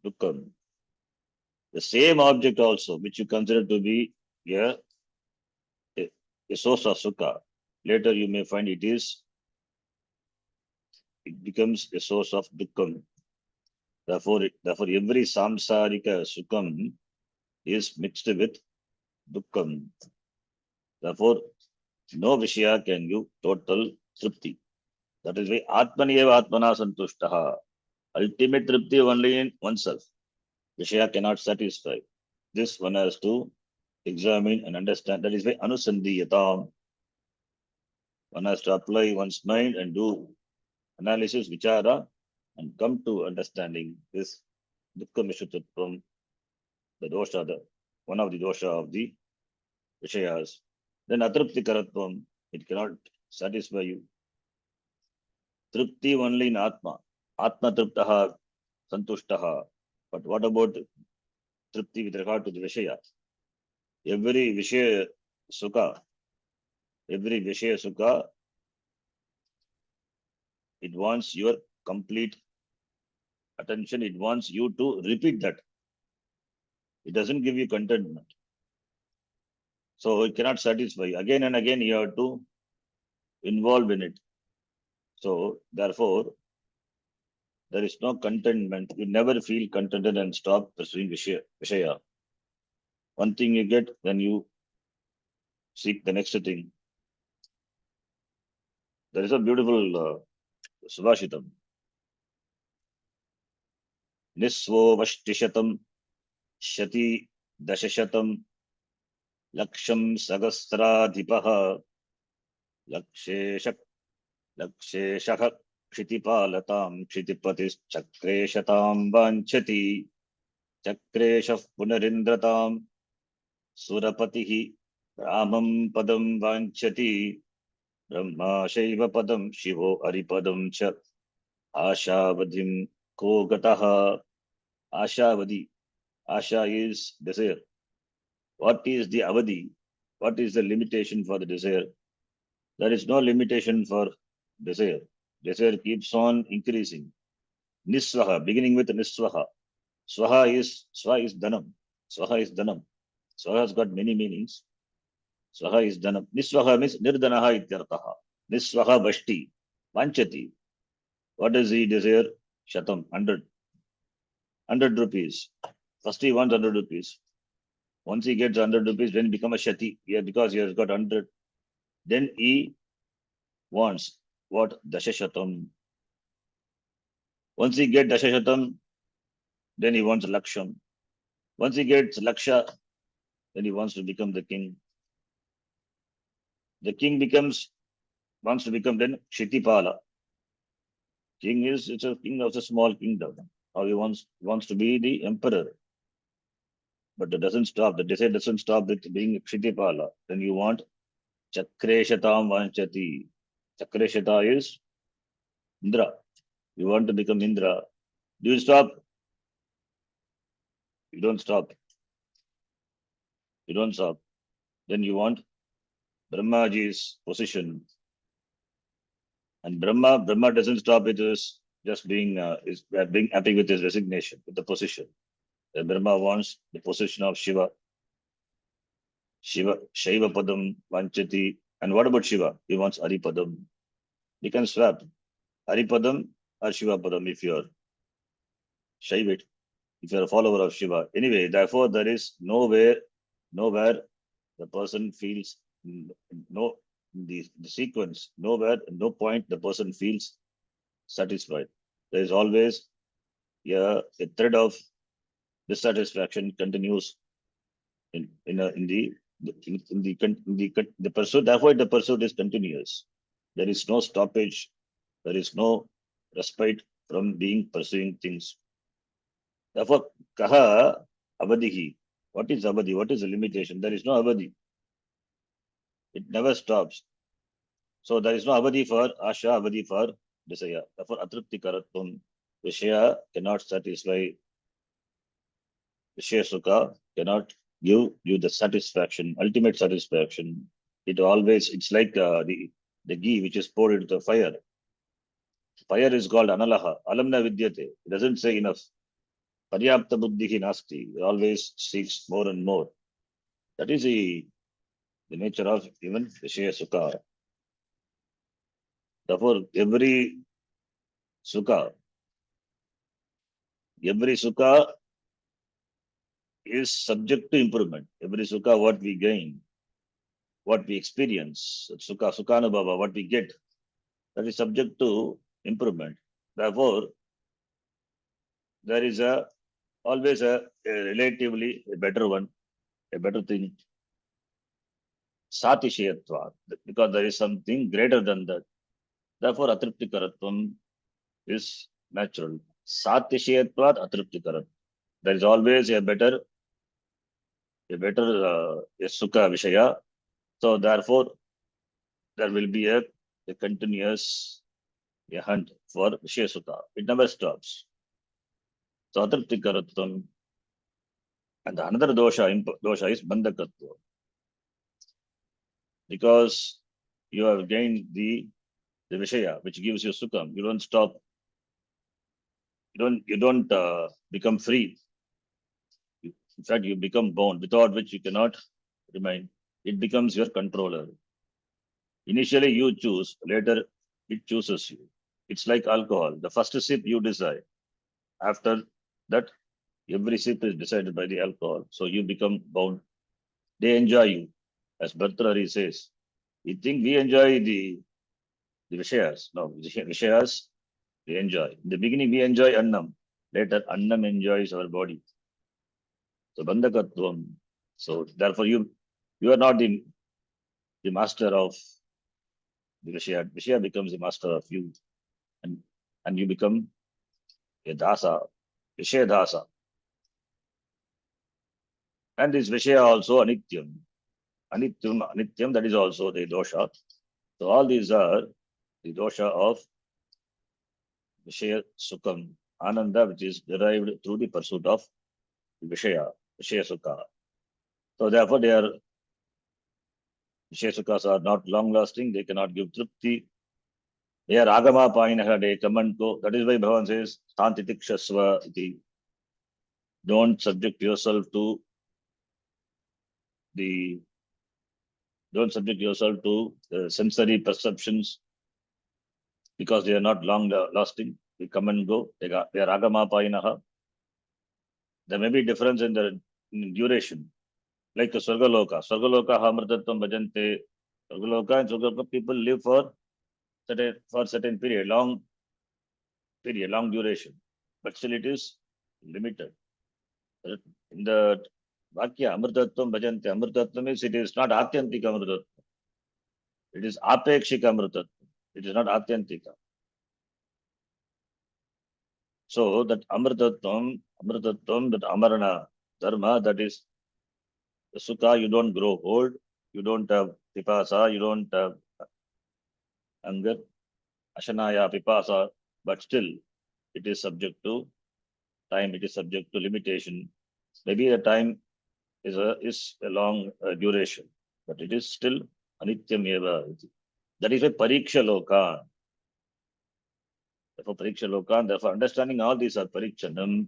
dukkha. The same object also, which you consider to be a, a source of sukha, later you may find it becomes a source of dukkha. Therefore, every samsarika sukham is mixed with dukkha. Therefore, no vishaya can give total tripti. That is why Atmaniyeva Atmana Santushtaha. Ultimate tripti only in oneself. Vishaya cannot satisfy. This one has to examine and understand. That is why Anusandhiyatam. One has to apply one's mind and do analysis, vichara, and come to understanding this dukkha mishritatvam, the dosha, one of the dosha of the vishayas. Then atripti karatvam, it cannot satisfy you. Tripti only in Atma. Atma triptaha, santushtaha. But what about tripti with regard to the Vishaya? Every Vishaya Sukha, it wants your complete attention. It wants you to repeat that. It doesn't give you contentment. So it cannot satisfy. Again and again, you have to involve in it. So therefore, there is no contentment. You never feel contented and stop pursuing Vishaya. One thing you get, then you seek the next thing. There is a beautiful Subhashitam. Nisvo Vashtishatam Shati Dashashatam Laksham Sagasradhipaha Laksheshak Laksheshakha Kshitipalatam Kshitipatis Chakreshatam Vanchati Chakreshah Punarindratam Surapatihi Ramam Padam Vanchati Brahma Shaiva Padam Shivo Aripadam Cha Ashavadim Ko Gataha. Ashavadi. Asha is desire. What is the avadi? What is the limitation for the desire? There is no limitation for desire. Desire keeps on increasing. Niswaha, beginning with Niswaha. Swaha is Dhanam. Swaha is Dhanam. Swaha has got many meanings. Swaha is Dhanam. Niswaha means Nirdhanaha ityartaha. Niswaha Vashti. Vanchati. What does he desire? Shatam, 100 rupees. First he wants 100 rupees. Once he gets 100 rupees, then he become a Shati. Yeah, because he has got 100. Then he wants what? Dashashatam. Once he gets Dashashatam, then he wants Laksham. Once he gets Laksha, then he wants to become the king. The king wants to become then Kshitipala. King it's a king of a small kingdom. Or he wants to be the emperor. But it doesn't stop. The desire doesn't stop with being Kshitipala. Then you want Chakreshatam Vanchati. Chakreshata is Indra. You want to become Indra. Do you stop? You don't stop. You don't stop. Then you want Brahmaji's position. And Brahma doesn't stop with his just being happy with his resignation, with the position. Then Brahma wants the position of Shiva. Shaiva Padam Vanchati. And what about Shiva? He wants Haripadam. You can swap Haripadam or Shiva Padam if you're Shaivit, if you're a follower of Shiva. Anyway, therefore, there is nowhere the person feels no the sequence, nowhere, no point the person feels satisfied. There is always a thread of dissatisfaction continues in the pursuit. Therefore, the pursuit is continuous. There is no stoppage. There is no respite from being pursuing things. Therefore, kaha avadihi. What is avadi? What is the limitation? There is no avadi. It never stops. So there is no avadi for asha, avadi for desire. Therefore, atripti karatvam. Vishaya cannot satisfy. Vishaya sukha cannot give you the satisfaction, ultimate satisfaction. It's like the ghee which is poured into the fire. Fire is called analaha. Alamna vidyate. It doesn't say enough. Paryapta buddhihi nasti. It always seeks more and more. That is the nature of even Vishaya Sukha. Therefore, Sukha, every Sukha is subject to improvement. Every Sukha, what we gain, what we experience, Sukhanubhava, what we get, that is subject to improvement. Therefore, there is always a relatively a better one, a better thing. Satishayatva, because there is something greater than that. Therefore, atripti karatvam is natural. Satishayatvat atripti karat. There is always a better a sukha vishaya. So therefore, there will be a continuous a hunt for vishaya sukha. It never stops. So atripti karatvam. And another dosha is bandhakatva. Because you have gained the Vishaya, which gives you Sukham. You don't stop. You don't become free. In fact, you become bound, without which you cannot remain. It becomes your controller. Initially, you choose. Later, it chooses you. It's like alcohol. The first sip you decide. After that, every sip is decided by the alcohol. So you become bound. They enjoy you, as Bhartrahari says. We think we enjoy the Vishayas. No, Vishayas, we enjoy. In the beginning, we enjoy Annam. Later, Annam enjoys our body. So, Bandhakatvam. So, therefore, you are not the master of the Vishaya. Vishaya becomes the master of you. And you become a Dasa, Vishaya Dasa. And this Vishaya also Anityam. Anityam, that is also the dosha. So, all these are the dosha of Vishaya Sukham, Ananda, which is derived through the pursuit of Vishaya Sukha. So therefore, Vishaya Sukhas are not long lasting, they cannot give tripti. They are agama painaha, they come and go. That is why Bhavan says, Tantitikshasva. Don't subject yourself to the sensory perceptions because they are not long lasting. They come and go. They are agama painaha. There may be difference in the duration. Like the Swargaloka. Swargaloka Hamrtatvam Bhajante. Swargaloka and Swargaloka people live for certain period, long duration. But still it is limited. In the Vakya, Amrtatvam Bhajante. Amrtatvam is it is not Atyantika Amrtatvam. It is Apekshika Amrtatvam. It is not Atyantika. So that Amrtatvam, that Amarana Dharma, that is the Sukha, you don't grow old, you don't have pipasa, you don't have anger. Ashanaya, Pipasa, but still it is subject to time, it is subject to limitation. Maybe the time is a long duration, but it is still anityam eva. That is a pariksha loka. Therefore, pariksha loka, therefore understanding all these are parikchanam,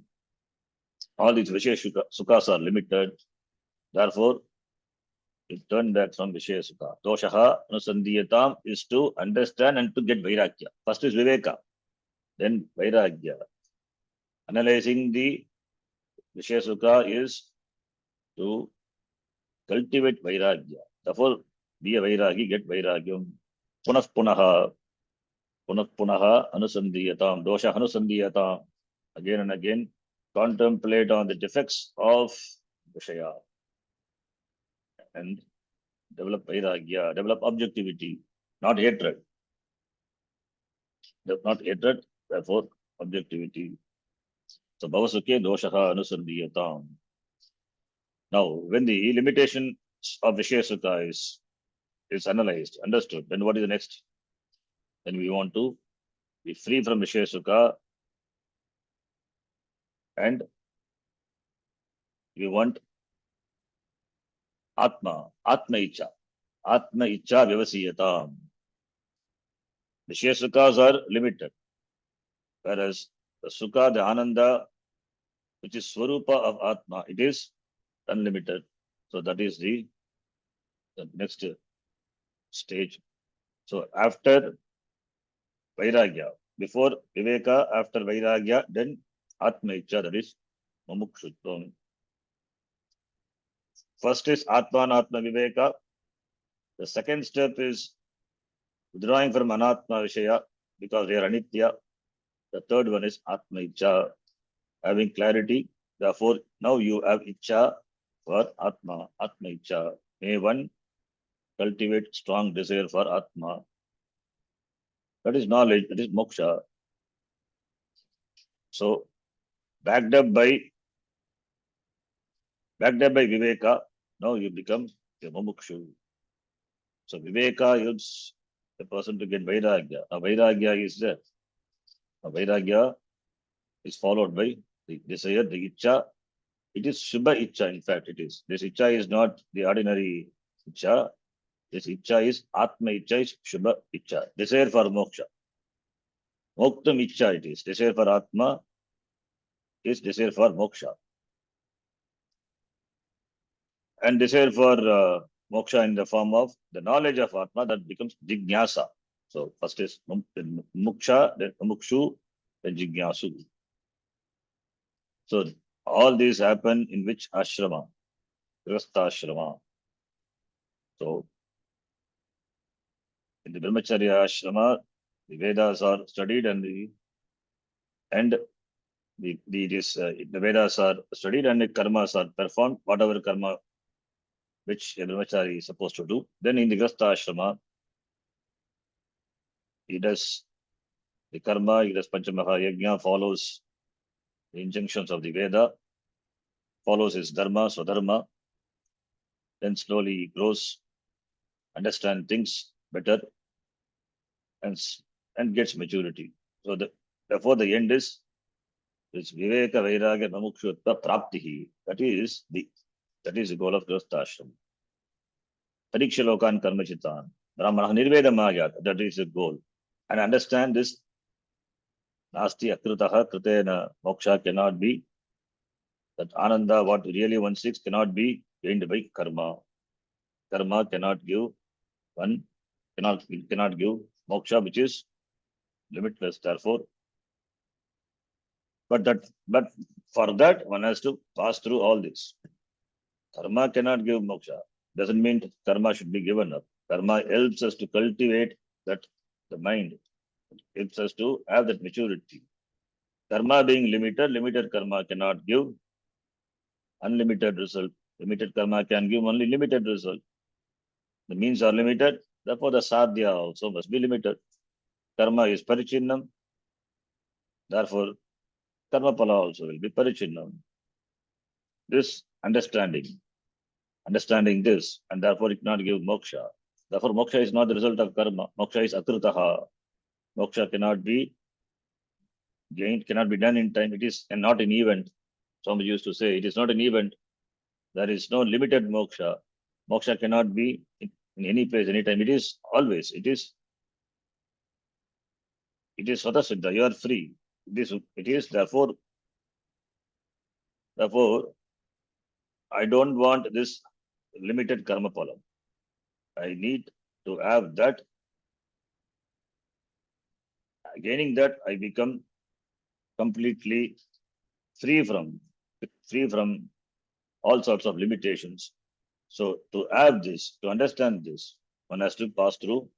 all these Vishaya Sukhas are limited. Therefore, you turn back from Vishaya Sukha. Doshaha Anusandiyatam is to understand and to get Vairagya. First is Viveka, then Vairagya. Analyzing the Vishaya Sukha is to cultivate Vairagya. Therefore, be a Vairagi, get Vairagyam. Punah Punaha, Punah Punaha Anusandiyatam, Dosha Anusandiyatam. Again and again, contemplate on the defects of Vishaya and develop Vairagya, develop objectivity, not hatred. Not hatred, therefore objectivity. So Bhavasukhe Doshaha Anusardiyatam. Now, when the limitation of Vishaya Sukha is analyzed, understood, then what is the next? Then we want to be free from Vishaya Sukha and we want Atma, Atma Icha, Atma Icha Vyavasiyatam. Vishaya Sukhas are limited, whereas the Sukha, the Ananda, which is Swarupa of Atma, it is unlimited. So that is the next stage. So after Vairagya, before Viveka, after Vairagya, then Atma Icha, that is Mumukshutvam. First is Atma and Atma Viveka. The second step is withdrawing from Anatma Vishaya because they are Anitya. The third one is Atma Icha, having clarity. Therefore, now you have Icha for Atma, Atma Icha. May one cultivate strong desire for Atma. That is knowledge, that is moksha. So, backed up by Viveka, now you become a mumukshu. So Viveka helps the person to get Vairagya. A Vairagya is there. A Vairagya is followed by the desire, the Icha. It is Shubha Icha, in fact, it is. This Icha is not the ordinary Icha. This Icha is Atma Icha, is Shubha Icha. Desire for moksha. Moktam Icha it is. Desire for Atma is desire for moksha. And desire for moksha in the form of the knowledge of Atma, that becomes Jignasa. So first is Muksha, then Mukshu, then Jignasu. So all these happen in which ashrama? Grastha ashrama. So in the Brahmacharya ashrama, the Vedas are studied and the Vedas are studied and the karmas are performed, whatever karma which a brahmachari is supposed to do. Then in the Grastha ashrama, he does the karma, he does Panchamaha Yajna, follows the injunctions of the Veda, follows his dharma, swadharma, then slowly he grows, understands things better, and gets maturity. So therefore the end is this Viveka Vairagya Mamukshutva Praptihi. That is the goal of Grastashram. Pariksha Lokan Karmachitan. Brahmana Nirvedamaya, that is the goal. And understand this Nasti Akrutaha Kritena Moksha cannot be, that Ananda, what really one seeks, cannot be gained by karma. Karma cannot give cannot give moksha, which is limitless. Therefore, but for that one has to pass through all this. Karma cannot give moksha. Doesn't mean karma should be given up. Karma helps us to cultivate that the mind. It helps us to have that maturity. Karma being limited karma cannot give unlimited result. Limited karma can give only limited result. The means are limited, therefore the sadhya also must be limited. Karma is parichinnam, therefore karma pala also will be parichinnam. This understanding this, and therefore it cannot give moksha. Therefore moksha is not the result of karma. Moksha is akritaha. Moksha cannot be gained, cannot be done in time. It is not an event. Somebody used to say it is not an event. There is no limited moksha. Moksha cannot be in any place, anytime. It is always. It is Swatasiddha. You are free. It is therefore, I don't want this limited karma phalam. I need to have that. Gaining that, I become completely free from free from all sorts of limitations. So to have this, to understand this, one has to pass through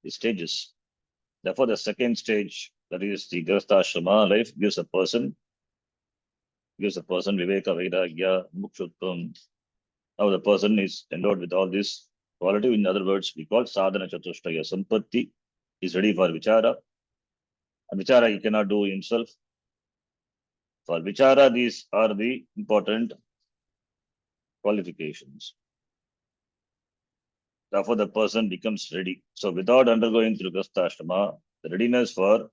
the stages. Therefore, the second stage, that is the Grastha life, gives a person Viveka, Vairagya, Mukshutvam. Now the person is endowed with all this quality. In other words, we call Sadhana Chatushtaya. Sampatti is ready for Vichara. And Vichara he cannot do himself. For Vichara, these are the important qualifications. Therefore, the person becomes ready. So without undergoing through Grastha, the readiness for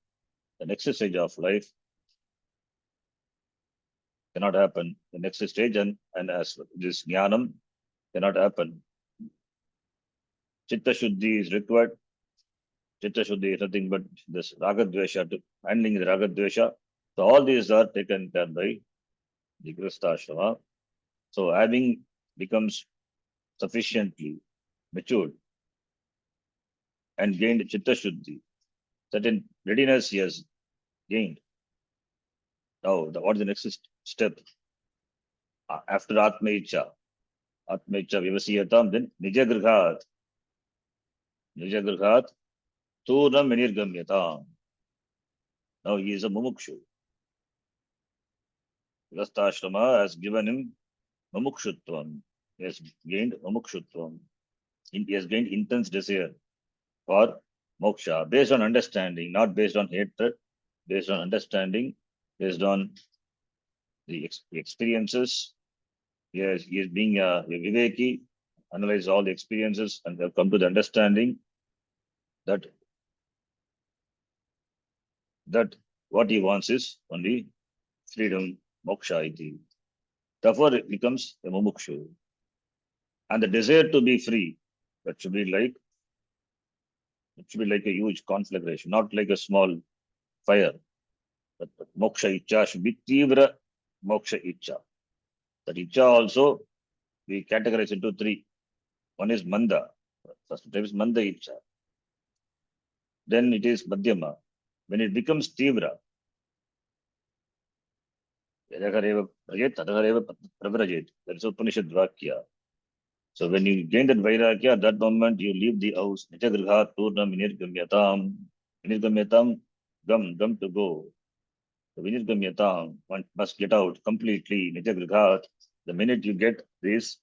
the next stage of life cannot happen. The next stage and as this jnanam cannot happen. Chitta Shuddhi is required. Chitta Shuddhi is nothing but this Ragadvesha, to handling the Ragadvesha. So all these are taken care by the Grastha. So having becomes sufficiently matured and gained Chitta Shuddhi, certain readiness he has gained. Now, what is the next step? After Atma Icha Vivasiyatam, then Nija Grhat, Turnam Vinirgamyatam. Now he is a Mumukshu. Grastha has given him Mumukshutvam. He has gained Mumukshutvam. He has gained intense desire for moksha based on understanding, not based on hatred, based on understanding, based on the experiences. He is being a Viveki, analyze all the experiences and have come to the understanding that what he wants is only freedom, moksha iti. Therefore, it becomes a mumukshu. And the desire to be free, that should be like a huge conflagration, not like a small fire. But moksha icha should be tivra moksha icha. That icha also we categorize into three. One is manda. First type is manda icha. Then it is madhyama. When it becomes tivra, yadakareva prajet, tadakareva pravrajet. That is Upanishad Vakya. So when you gain that vairagya, at that moment you leave the house. Nityagrha turnam vinirgamyatam. Vinirgamyatam, gum to go. So vinirgamyatam, one must get out completely. Nityagrha, the minute you get this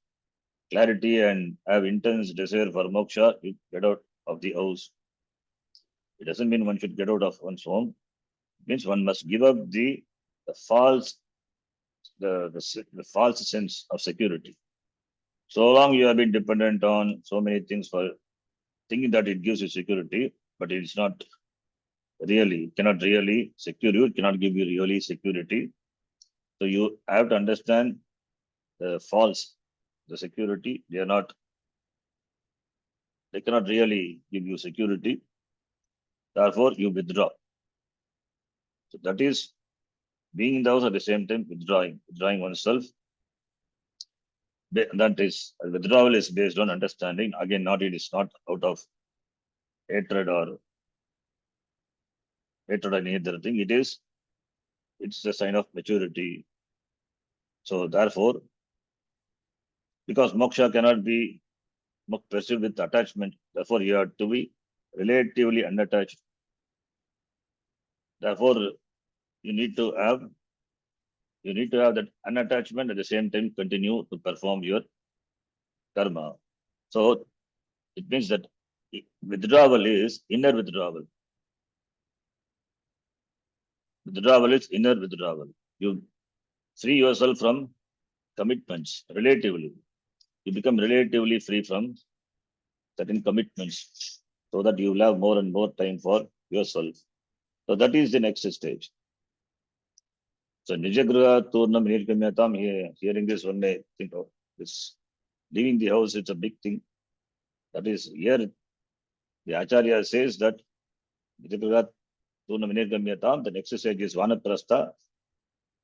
clarity and have intense desire for moksha, you get out of the house. It doesn't mean one should get out of one's home. It means one must give up the false the false sense of security. So long you have been dependent on so many things for thinking that it gives you security, but it's not really, cannot really secure you, it cannot give you really security. So you have to understand the security, they cannot really give you security. Therefore, you withdraw. So that is being in the house at the same time withdrawing oneself. That is withdrawal is based on understanding. Again, it is not out of hatred or any other thing. It's a sign of maturity. So therefore, because moksha cannot be pursued with attachment, therefore you have to be relatively unattached. Therefore, you need to have that unattachment at the same time continue to perform your karma. So it means that withdrawal is inner withdrawal. Withdrawal is inner withdrawal. You free yourself from commitments relatively. You become relatively free from certain commitments so that you will have more and more time for yourself. So that is the next stage. So Nijagriha Turnam Nirgamyatam, hearing this one day, think of this. Leaving the house, it's a big thing. That is, here the Acharya says that Nijagriha Turnam Nirgamyatam, the next stage is Vanaprastha.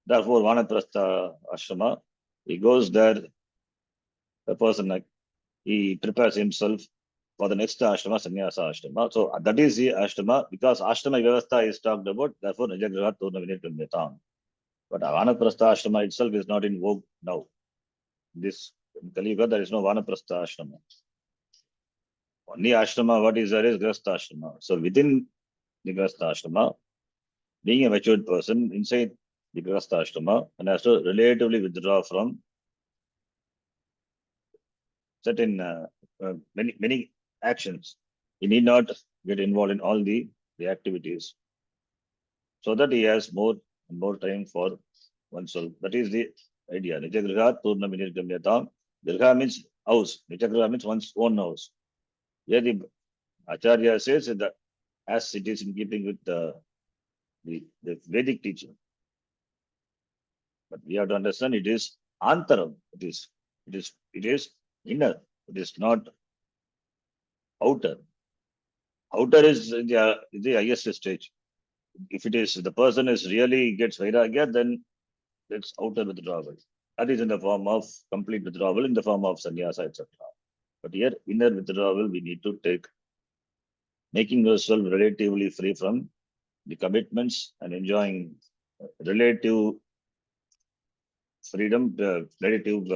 Therefore, Vanaprastha Ashrama, he goes there, the person, like, he prepares himself for the next ashrama, sannyasa ashrama. So that is the ashrama, because ashrama vyavastha is talked about, therefore Nijagriha Turna Vinirgamyatam. But Vanaprastha ashrama itself is not in vogue now. This in Kali Yuga, there is no Vanaprastha ashrama. Only ashrama, what is there is Grastha ashrama. So within the Grastha ashrama, being a matured person inside the Grastha ashrama, and has to relatively withdraw from certain many actions. He need not get involved in all the activities, so that he has more and more time for oneself. That is the idea. Nijagriha Turna Vinirgamyatam. Girha means house. Nijagriha means one's own house. Here the Acharya says that as it is in keeping with the Vedic teaching. But we have to understand it is antaram. It is inner. It is not outer. Outer is the highest stage. If it is the person is really gets vairagya, then it's outer withdrawal. That is in the form of complete withdrawal, in the form of sannyasa, etc. But here, inner withdrawal, we need to take, making yourself relatively free from the commitments and enjoying relative freedom, relative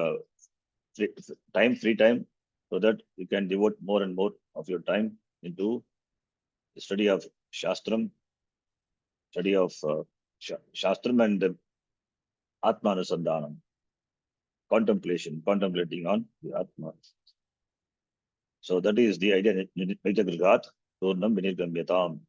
free time, so that you can devote more and more of your time into the study of Shastram, study of Shastram and Atmanusandhanam, contemplating on the Atma. So that is the idea, Nijagrihat Turnam Vinirgamyatam.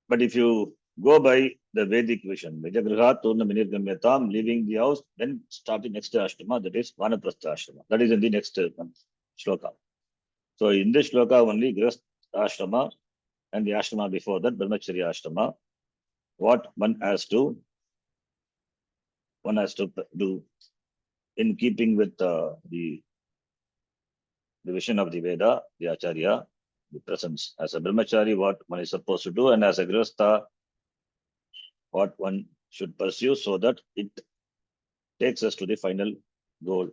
But if you go by the Vedic vision, Nijagrihat Turnam Vinirgamyatam, leaving the house, then starting next ashrama, that is Vanaprastha ashrama. That is in the next shloka. So in this shloka only, Grihastha ashrama and the ashrama before that, Brahmacharya ashrama, what one has to do in keeping with the vision of the Veda, the Acharya, the presence. As a brahmachari, what one is supposed to do, and as a grihastha, what one should pursue, so that it takes us to the final goal.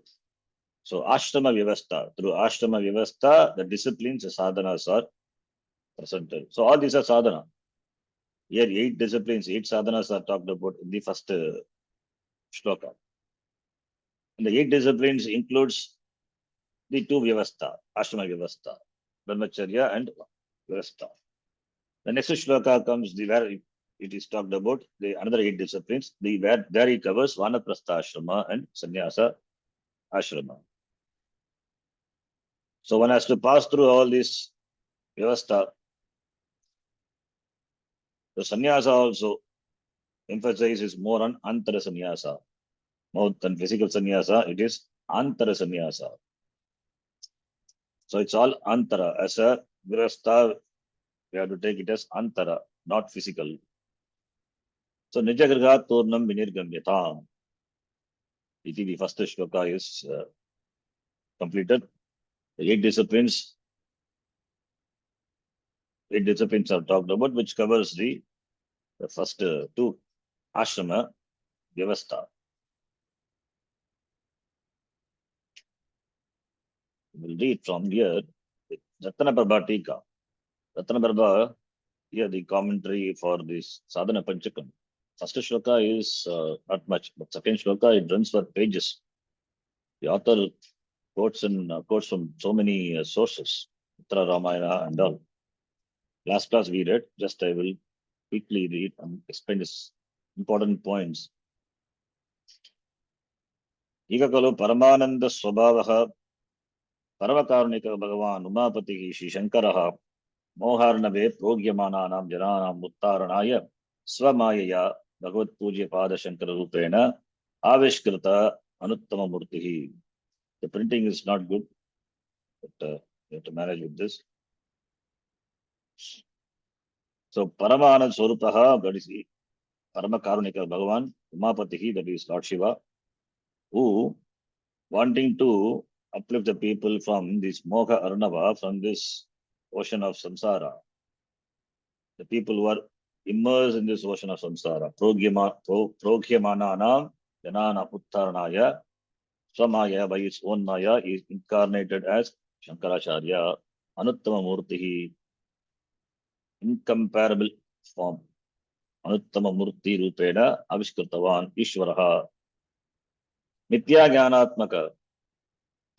So ashrama vyavastha, through ashrama vyavastha, the disciplines, the sadhanas are presented. So all these are sadhana. Here 8 disciplines, 8 sadhanas are talked about in the first shloka. And the 8 disciplines includes the 2 vyavastha, ashrama vyavastha, brahmacharya and vyavastha. The next shloka comes where it is talked about the another 8 disciplines. Where there it covers Vanaprastha ashrama and sannyasa ashrama. So one has to pass through all this vyavastha. The sannyasa also emphasizes more on antara sannyasa, more than physical sannyasa. It is antara sannyasa. So it's all antara. As a grihastha, we have to take it as antara, not physical. So Nijagrihat Turnam Vinirgamyatam. The first shloka is completed. The 8 disciplines are talked about, which covers the first 2 ashrama vyavastha. We'll read from here. Ratana Prabha Tika. Ratana Prabha, here the commentary for this Sadhana Panchakam. First shloka is not much, but second shloka, it runs for pages. The author quotes from so many sources, Uttara Ramayana and all. Last class we read, just I will quickly read and explain this important points. Ika kalu Paramananda Swabhavaha Paravakarnika Bhagavan Umapati Shri Shankaraha Moharnave Progyamananam Jananam Uttaranaya Swamayaya Bhagavad Puja Pada Shankara Rupena Avishkrita Anuttama Murtihi. The printing is not good, but you have to manage with this. So Paramanand Swarupaha, that is Paramakarnika Bhagavan, Umapatihi, that is Lord Shiva, who wanting to uplift the people from this Moha Arnava, from this ocean of samsara, the people who are immersed in this ocean of samsara, Progyamananam Janana Uttaranaya, Swamaya by its own Maya is incarnated as Shankaracharya, Anuttama Murtihi, incomparable form. Anuttama Murti Rupena Avishkritavan Ishvaraha Nitya Jnanatmaka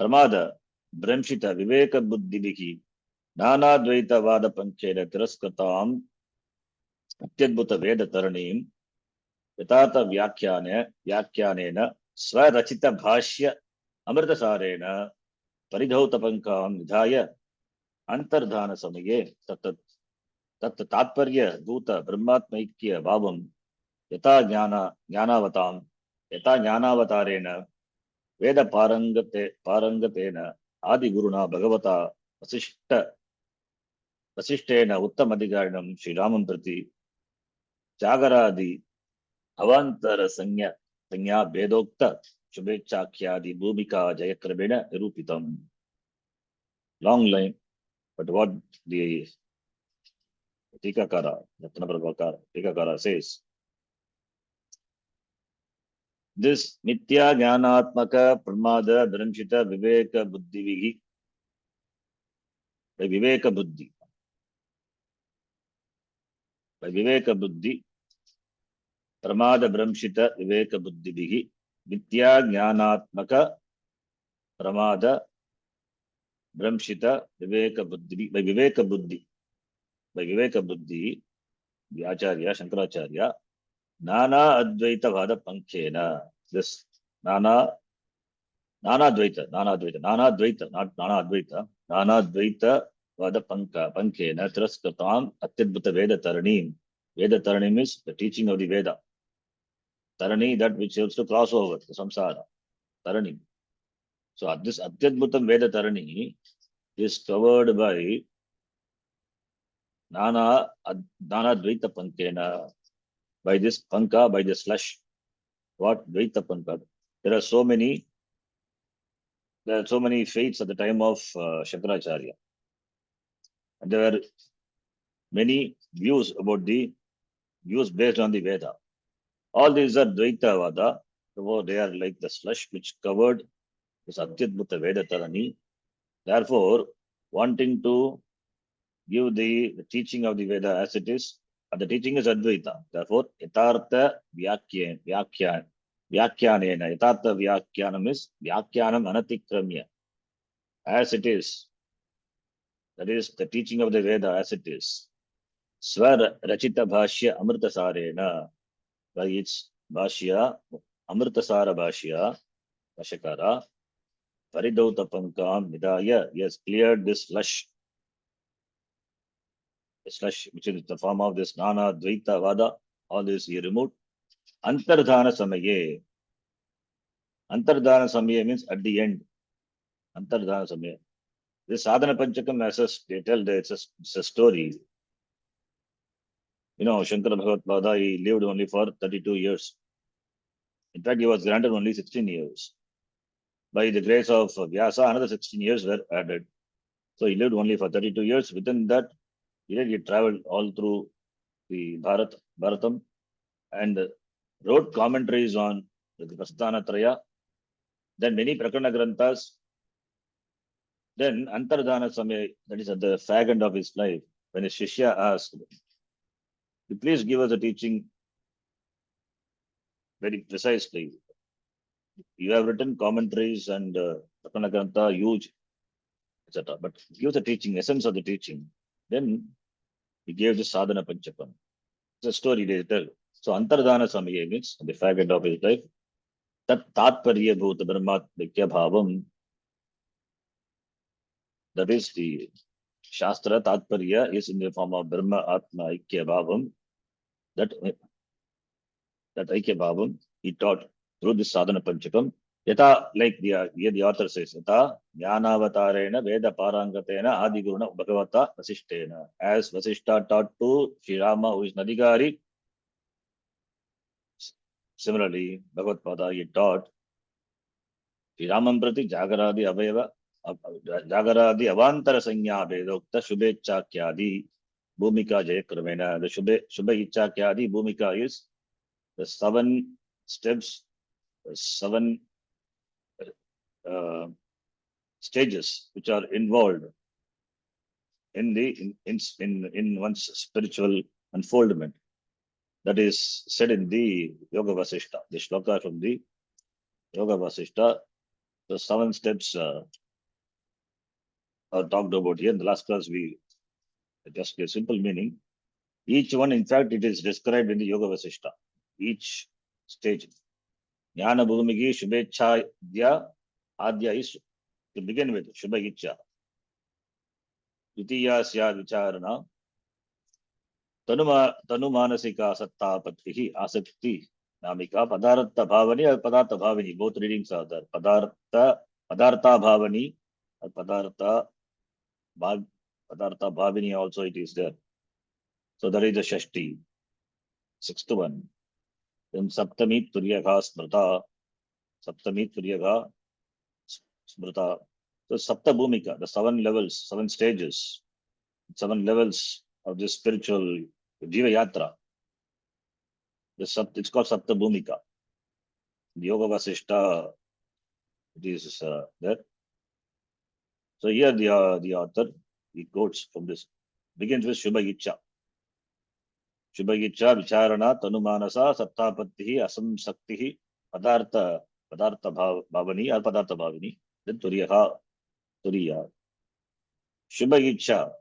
Pramada Brahmshita Viveka Buddhivihi Nana Dvaita Vada Pancheda Tiraskatam Atyadbhuta Veda Taranim Yatata Vyakyanena Swarachita Bhashya Amritasarena Paridhauta Pankam Vidhaya Antardhana Samaye Tat Tatparya Bhuta Brahmatmaikya Bhavam Yata Jnanavatam Yata Jnanavatarena Veda Parangatena Adi Guruna Bhagavata Vasishtena Uttamadhigarinam Sri Ramam Prati Jagaradi Avantara Sanya Vedokta Shubhechakyadi Bhumika Jayakrabena Nirupitam. Long line, but what the Tikakara, Tikakara says, this Nitya Jnanatmaka Pramada Dranshita Viveka Buddhivihi, by Viveka Buddhi, by Viveka Buddhi, Pramada Brahmshita Viveka Buddhivihi, Nitya Jnanatmaka Pramada Brahmshita Viveka Buddhi, by Viveka Buddhi, the Acharya, Shankaracharya, Nana Advaita Vada Pankhena, this Nana Dvaita, not Nana Advaita, Nana Dvaita Vada Pankhena, Tiraskatam Atyadbhuta Veda Taranim. Veda Taranim is the teaching of the Veda. Tarani, that which helps to cross over the samsara. Tarani. So this Atyadbhutam Veda Tarani is covered by Nana Dvaita Pankena, by this Panka, by this slush. What Dvaita Panka? There are so many faiths at the time of Shankaracharya. And there were many views about the views based on the Veda. All these are Dvaita Vada. So they are like the slush which covered this Atyadbhuta Veda Tarani. Therefore, wanting to give the teaching of the Veda as it is, and the teaching is Advaita. Therefore, Yatartha Vyakyanena. Yatartha Vyakyanam is Vyakyanam Anatikramya. As it is. That is the teaching of the Veda as it is. Swar Rachita Bhashya Amritasarena. By its Bhashya, Amritasara Bhashya, Vashakara, Paridauta Pankam Vidaya, he has cleared this slush, which is the form of this Nana Dvaita Vada, all this he removed. Antardhana Samaye. Antardhana Samaye means at the end. Antardhana Samaye. This Sadhana Panchakam, as they tell, it's a story. You know, Shankara Bhagavat Pada, he lived only for 32 years. In fact, he was granted only 16 years. By the grace of Vyasa, another 16 years were added. So he lived only for 32 years. Within that period, he traveled all through the Bharatam and wrote commentaries on the Sadhana Traya. Then many Prakarana Granthas. Then Antardhana Samaya, that is at the fag end of his life, when his Shishya asked, please give us a teaching very precisely. You have written commentaries and Prakarana Grantha, huge, etc. But give the teaching, essence of the teaching. Then he gave the Sadhana Panchakam. It's a story they tell. So Antardhana Samaya means at the fag end of his life, Tat Tatparya Bhuta Brahmatmikya Bhavam. That is the Shastra Tatparya is in the form of Brahma Atma Aikya Bhavam. That Aikya Bhavam he taught through this Sadhana Panchakam. Yata, like here the author says, Yata Jnanavatarena Veda Parangatena Adiguruna Bhagavata Vasishtena. As Vasishta taught to Sri Rama, who is Nadigari, similarly, Bhagavad Pada, he taught Sri Ramam Prati Jagaradi Aveva, Jagaradi Avantara Sanya Vedokta Shubhecha Kyadi, Bhumika Jayakramena. The Shubhecha Kyadi Bhumika is the 7 steps, the 7 uh, stages which are involved in one's spiritual unfoldment. That is said in the Yoga Vasishta, the shloka from the Yoga Vasishta. The 7 steps are talked about here. In the last class, we just a simple meaning. Each one, in fact, it is described in the Yoga Vasishta. Each stage. Jnana Bhumigi Shubhecha Dya Adya is to begin with, Shubha Icha. Dvitiya Sya Vicharana. Tanumanasika Sattapatvihi Asakti Namika Padartha Bhavani or Padartha Bhavani. Both readings are there. Padartha Bhavani or Padartha Bhavani also it is there. So that is the Shashti. 6th one. Then Saptami Turyagha Smrta. Saptami Turyagha Smrta. So Sapta Bhumika, the 7 levels, 7 stages, 7 levels of this spiritual Jiva Yatra. It's called Sapta Bhumika. The Yoga Vasishta, it is there. So here the author, he quotes from this, begins with Shubha Icha. Shubha Icha Vicharana Tanumanasa Sattapattihi Asamsaktihi Padartha Bhavani or Padartha Bhavani. Then Turiya. Shubha Icha.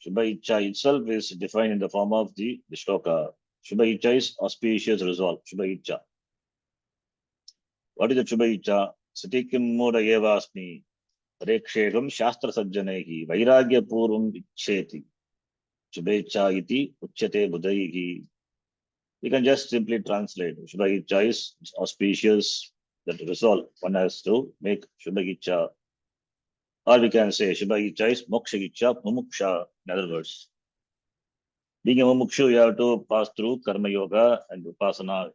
Shubha Icha itself is defined in the form of the shloka. Shubha Icha is auspicious resolve. Shubha Icha. What is the Shubha Icha? Satikim Moda Evasmi. Rekshegam Shastra Sajjanaihi. Vairagya Purvam Icheti. Shubhecha iti uchyate budaihi. We can just simply translate. Shubha Icha is auspicious, that resolve. One has to make Shubha Icha. Or we can say Shubha Icha is Moksha Icha, Mumuksha. In other words, being a Mumukshu, you have to pass through Karma Yoga and Upasana.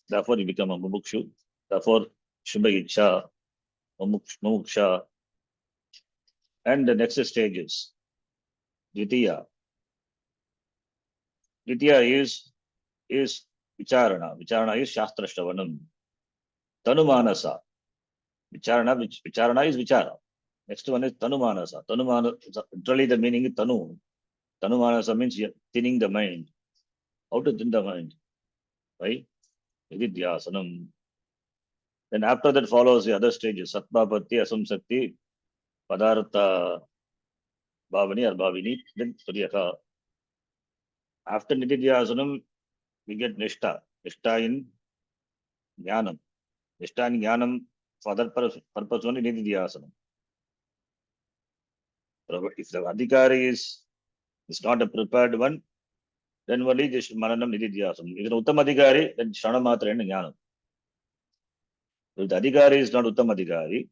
Therefore, you become a Mumukshu. Therefore, Shubha Icha, Mumuksha. And the next stages. Dvitiya. Dvitiya is Vicharana. Vicharana is Shastra Shravanam. Tanumanasa. Vicharana is Vichara. Next one is Tanumanasa. Literally the meaning is Tanu. Tanumanasa means thinning the mind. How to thin the mind? Right? Vididhyasanam. Then after that follows the other stages. Satmapatti, Asamsakti, Padartha Bhavani or Bhavini, then Suryaka. After Nididhyasanam, we get Nishta. Nishta in Jnanam. Nishta in Jnanam, for that purpose only Nididhyasanam. If the Adhikari is not a prepared one, then only this Mananam Nididhyasam. If the Uttam Adhikari, then Shranamatra and Jnanam. If the Adhikari is not Uttam Adhikari,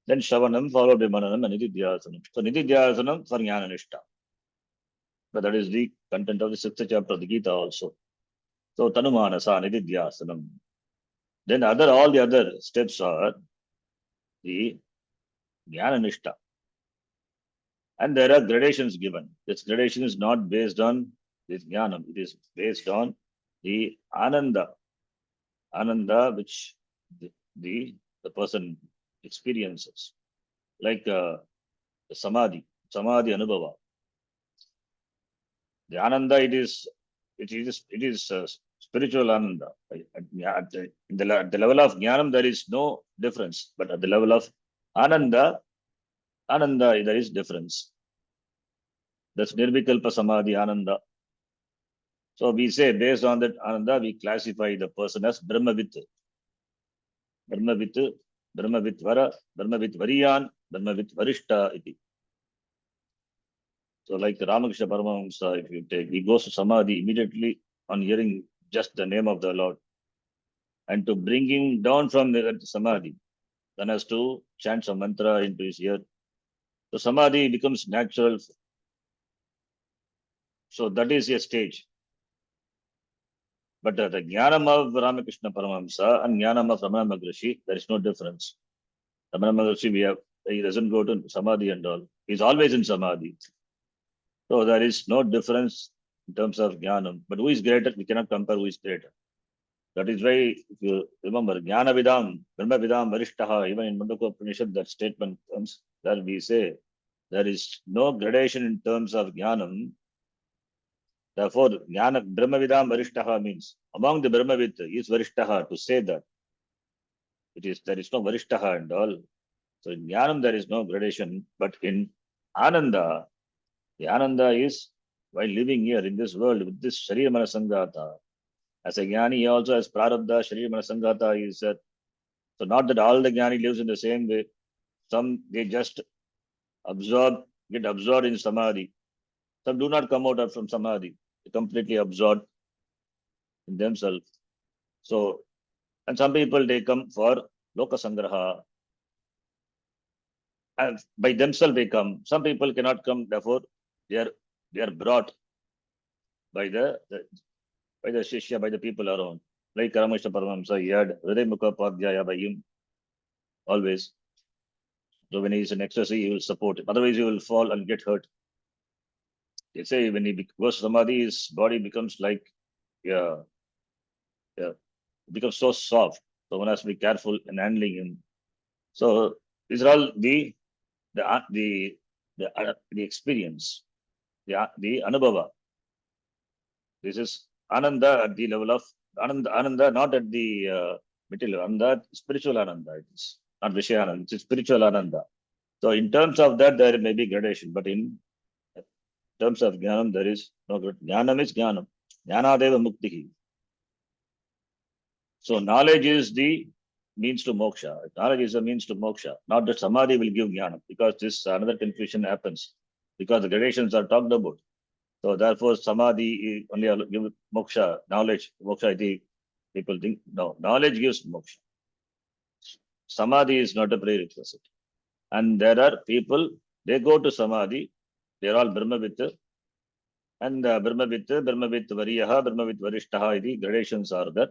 then Shravanam followed by Mananam and Nididhyasanam. So Nididhyasanam for Jnana Nishta. But that is the content of the 6th chapter of the Gita also. So Tanumanasa, Nididhyasanam. Then all the other steps are the Jnana Nishta. And there are gradations given. This gradation is not based on this Jnanam. It is based on the Ananda. Ananda which the person experiences. Like the Samadhi Anubhava. The Ananda, it is spiritual Ananda. At the level of Jnanam, there is no difference. But at the level of Ananda, there is difference. That's Nirvikalpa Samadhi Ananda. So we say, based on that Ananda, we classify the person as Brahmavit. Brahmavit Vara, Brahmavit Variyan, Brahmavit Varishta iti. So like Ramakrishna Paramahamsa, if you take, he goes to Samadhi immediately on hearing just the name of the Lord. and to bring him down from the samadhi, one has to chant some mantra into his ear. So samadhi becomes natural. So that is a stage. But the jnanam of Ramakrishna Paramahamsa and jnanam of Ramana Maharshi, there is no difference. Ramana Maharshi, he doesn't go to samadhi and all. He's always in samadhi. So there is no difference in terms of jnanam. But who is greater? We cannot compare who is greater. That is why, if you remember, Jnana Vidam, Brahma Vidam, Varishtaha, even in Mandaka Upanishad, that statement comes that we say there is no gradation in terms of Jnanam. Therefore, Jnana, Brahma Vidam, Varishtaha means among the Brahmavid is Varishtaha. To say that there is no Varishtaha and all. So in Jnanam there is no gradation, but in Ananda, the Ananda is while living here in this world with this Sharira Manasangata. As a Jnani, he also has Prarabdha, Sharira Manasangata is so not that all the Jnani lives in the same way. Some they just get absorbed in Samadhi. Some do not come out from Samadhi. They completely absorbed in themselves. So, and some people they come for Loka Sangraha. And by themselves they come. Some people cannot come, therefore they are brought by by the Shishya, by the people around. Like Rameshwar Paramahamsa, he had Hriday Mukha Padhyaya by him always. So when he is in ecstasy, he will support him. Otherwise, he will fall and get hurt. They say when he goes samadhi, his body becomes like, yeah, yeah, it becomes so soft. So one has to be careful in handling him. So these are all the experience, the anubhava. This is ananda at the level of ananda, not at the material ananda, spiritual ananda. It is not Vishaya ananda, it's spiritual ananda. So in terms of that, there may be gradation, but in terms of jnanam, there is no good. Jnanam is jnanam. Jnanadeva muktihi. So knowledge is the means to moksha. Knowledge is the means to moksha. Not that samadhi will give jnana, because this another confusion happens. Because the gradations are talked about. So therefore, samadhi only give moksha, knowledge, moksha. People think no, knowledge gives moksha. Samadhi is not a prerequisite. And there are people, they go to samadhi, they are all Brahmavitta, and Brahmavitta, Variyaha, Brahmavitta Varishtaha, the gradations are there.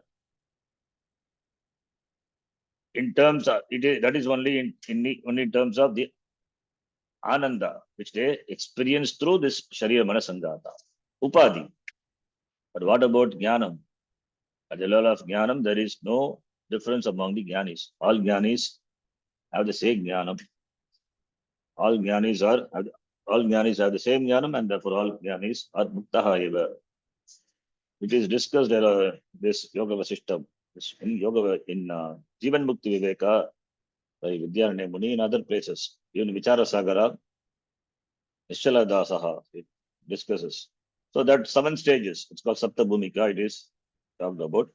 In terms of that is only only in terms of the Ananda, which they experience through this Sharira Manasangata, Upadhi. But what about Jnanam? At the level of Jnanam, there is no difference among the Jnanis. All Jnanis have the same Jnanam. All Jnanis have the same Jnanam, and therefore all Jnanis are Muktaha eva. It is discussed this Yoga Vasishtam, in Yoga in Jivan Mukti Viveka by Vidyaranya Muni in other places. Even Vichara Sagara, Nishala Dasaha, it discusses. So that 7 stages, it's called Sapta Bhumika, it is talked about.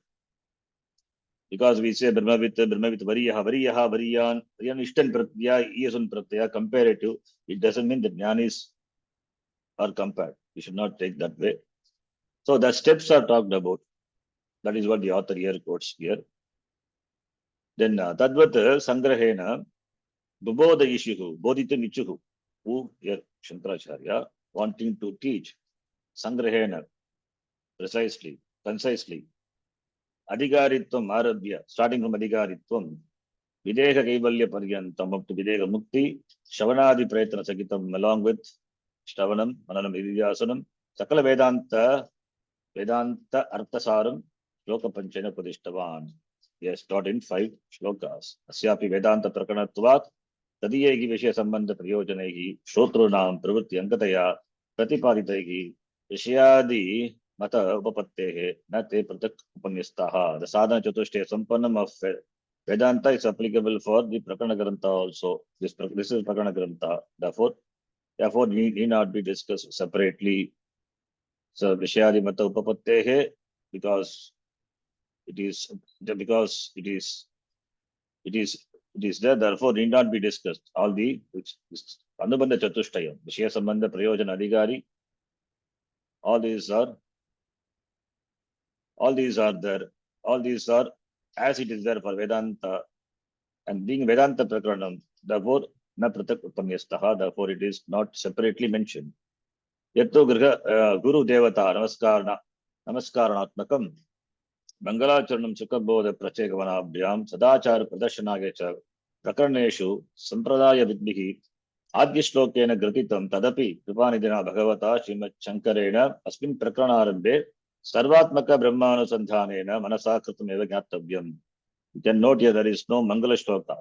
Because we say Brahmavit, Variyaha, Variyan, Ishtan Pratyaya, Iyasun Pratyaya, comparative, it doesn't mean that Jnanis are compared. We should not take that way. So the steps are talked about. That is what the author here quotes here. Then Tadvat Sangrahena, Bubodha Ishuhu, Bodhita Nichuhu, who here Shankaracharya wanting to teach Sangrahena precisely, concisely. Adhikaritvam Arabhya, starting from Adhikaritvam, Videha Kaivalya Paryantam up to Videha Mukti, Shavanadi Pratana Sakitam, along with Shravanam, Mananam Vidyasanam, Sakala Vedanta Arthasaram, Shloka Panchana Padishtavan. Yes, taught in 5 shlokas. Asyapi Vedanta Prakanatvat, Tadiyegi Vishya Sambandha Prayojanegi, Shrotrunam Pravritti Angataya, Pratipaditegi, Vishyadi Mata Upapattehe, Nate Pratak Upanyastaha. The Sadhana Chatushtaya Sampannam of Vedanta is applicable for the Prakana Grantha also. This is Prakana Grantha. Therefore, need not be discussed separately. So Vishyadi Mata Upapattehe, because it is there, therefore need not be discussed. All the Anubandha Chatushtayam, Vishya Sambandha Prayojana Adhikari, all these are there. All these are as it is there for Vedanta, and being Vedanta Prakaranam, therefore, na pratak upanyastha, therefore it is not separately mentioned. Yatto Guru Devata Namaskaranatmakam Mangalacharanam Sukhabodha Prachekavanabhyam Sadachara Pradashanage cha Prakaraneshu Sampradaya Vidbihi Adhyashlokena Gratitam Tadapi Kripanidina Bhagavata Srimad Shankarena Asmin Prakaranarambhe Sarvatmaka Brahmanusandhanena Manasa Kritameva Gnatavyam. You can note here there is no Mangala Shloka.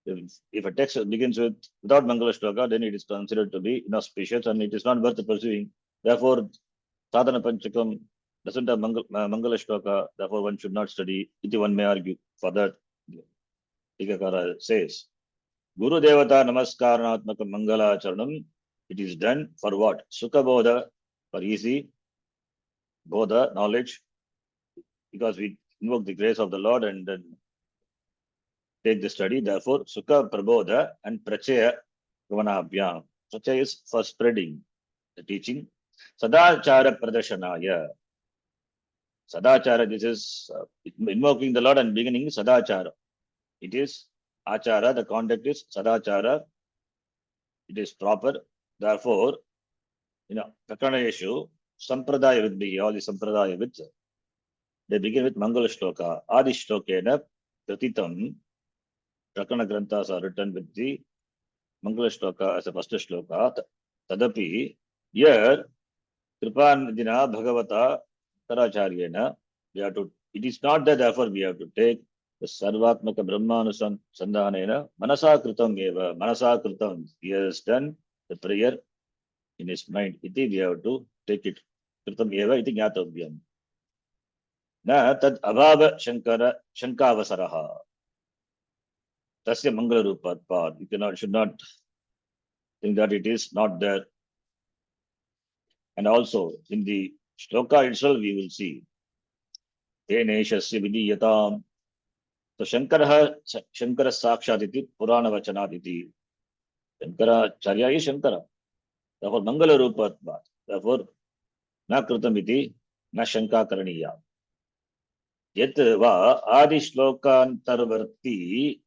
If a text begins without Mangala Shloka, then it is considered to be inauspicious and it is not worth pursuing. Therefore, Sadhana Panchakam doesn't have Mangala Shloka, therefore one should not study. Iti one may argue for that. Tikakara says, Guru Devata Namaskaranatmaka Mangala Charanam, it is done for what? Sukha Bodha, for easy, Bodha, knowledge, because we invoke the grace of the Lord and then take the study. Therefore, Sukha Prabodha and Prachaya Kavanabhyam. Prachaya is for spreading the teaching. Sadachara Pradashanaya. Sadachara, this is invoking the Lord and beginning Sadachara. It is Achara, the conduct is Sadachara. It is proper. Therefore, Prakaranayeshu, Sampradaya with be all the Sampradaya with, they begin with Mangala Shloka. Adi Shlokena, Pratitam, Prakarana Granthas are written with the Mangala Shloka as a first Shloka. Tadapi, here, Kripanidina Bhagavata Taracharyena, we have to, it is not that therefore we have to take the Sarvatmaka Brahmanusandhanena, Manasa Kritam Eva, Manasa Kritam, he has done the prayer in his mind. Iti we have to take it. Kritam Eva, iti Gnatavyam. Na tad abhava shankavasaraha. Tasya Mangala Rupatpad. You should not think that it is not there. And also in the shloka itself we will see Teneshasya Vidiyatam. So Shankara Sakshaditi Purana Vachanaditi. Shankaracharya is Shankara. Therefore Mangala Rupatpad. Therefore na Kritam iti na Shanka Karaniya. Yet va Adi Shlokantarvarti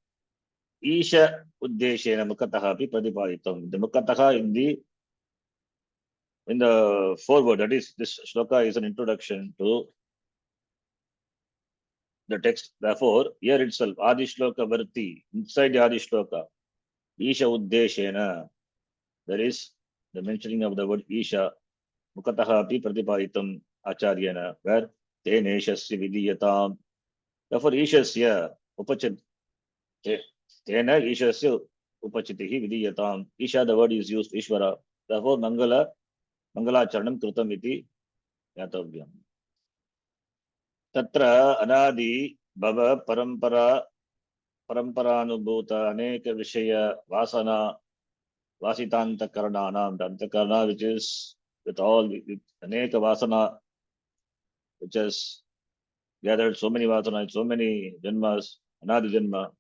Isha Uddeshena Mukataha api Pradipaditam. The Mukataha in the foreword, that is, this shloka is an introduction to the text. Therefore, here itself, Adi Shloka Varti, inside the Adi Shloka, Isha Uddeshena, there is the mentioning of the word Isha, Mukataha api Pradipaditam Acharyana, where Teneshasya Vidiyatam. Therefore, Ishasya Upachit, Tena Ishasya Upachitihi Vidiyatam. Isha, the word is used, Ishvara. Therefore, Mangalacharanam Kritam iti Yatavyam. Tatra Anadi Bhava Paramparanubhuta Aneka Vishaya Vasana Vasitanta Karananam, the Antakarana which is with all with Aneka Vasana, which has gathered so many Vasana, so many Janmas, Anadi Janma,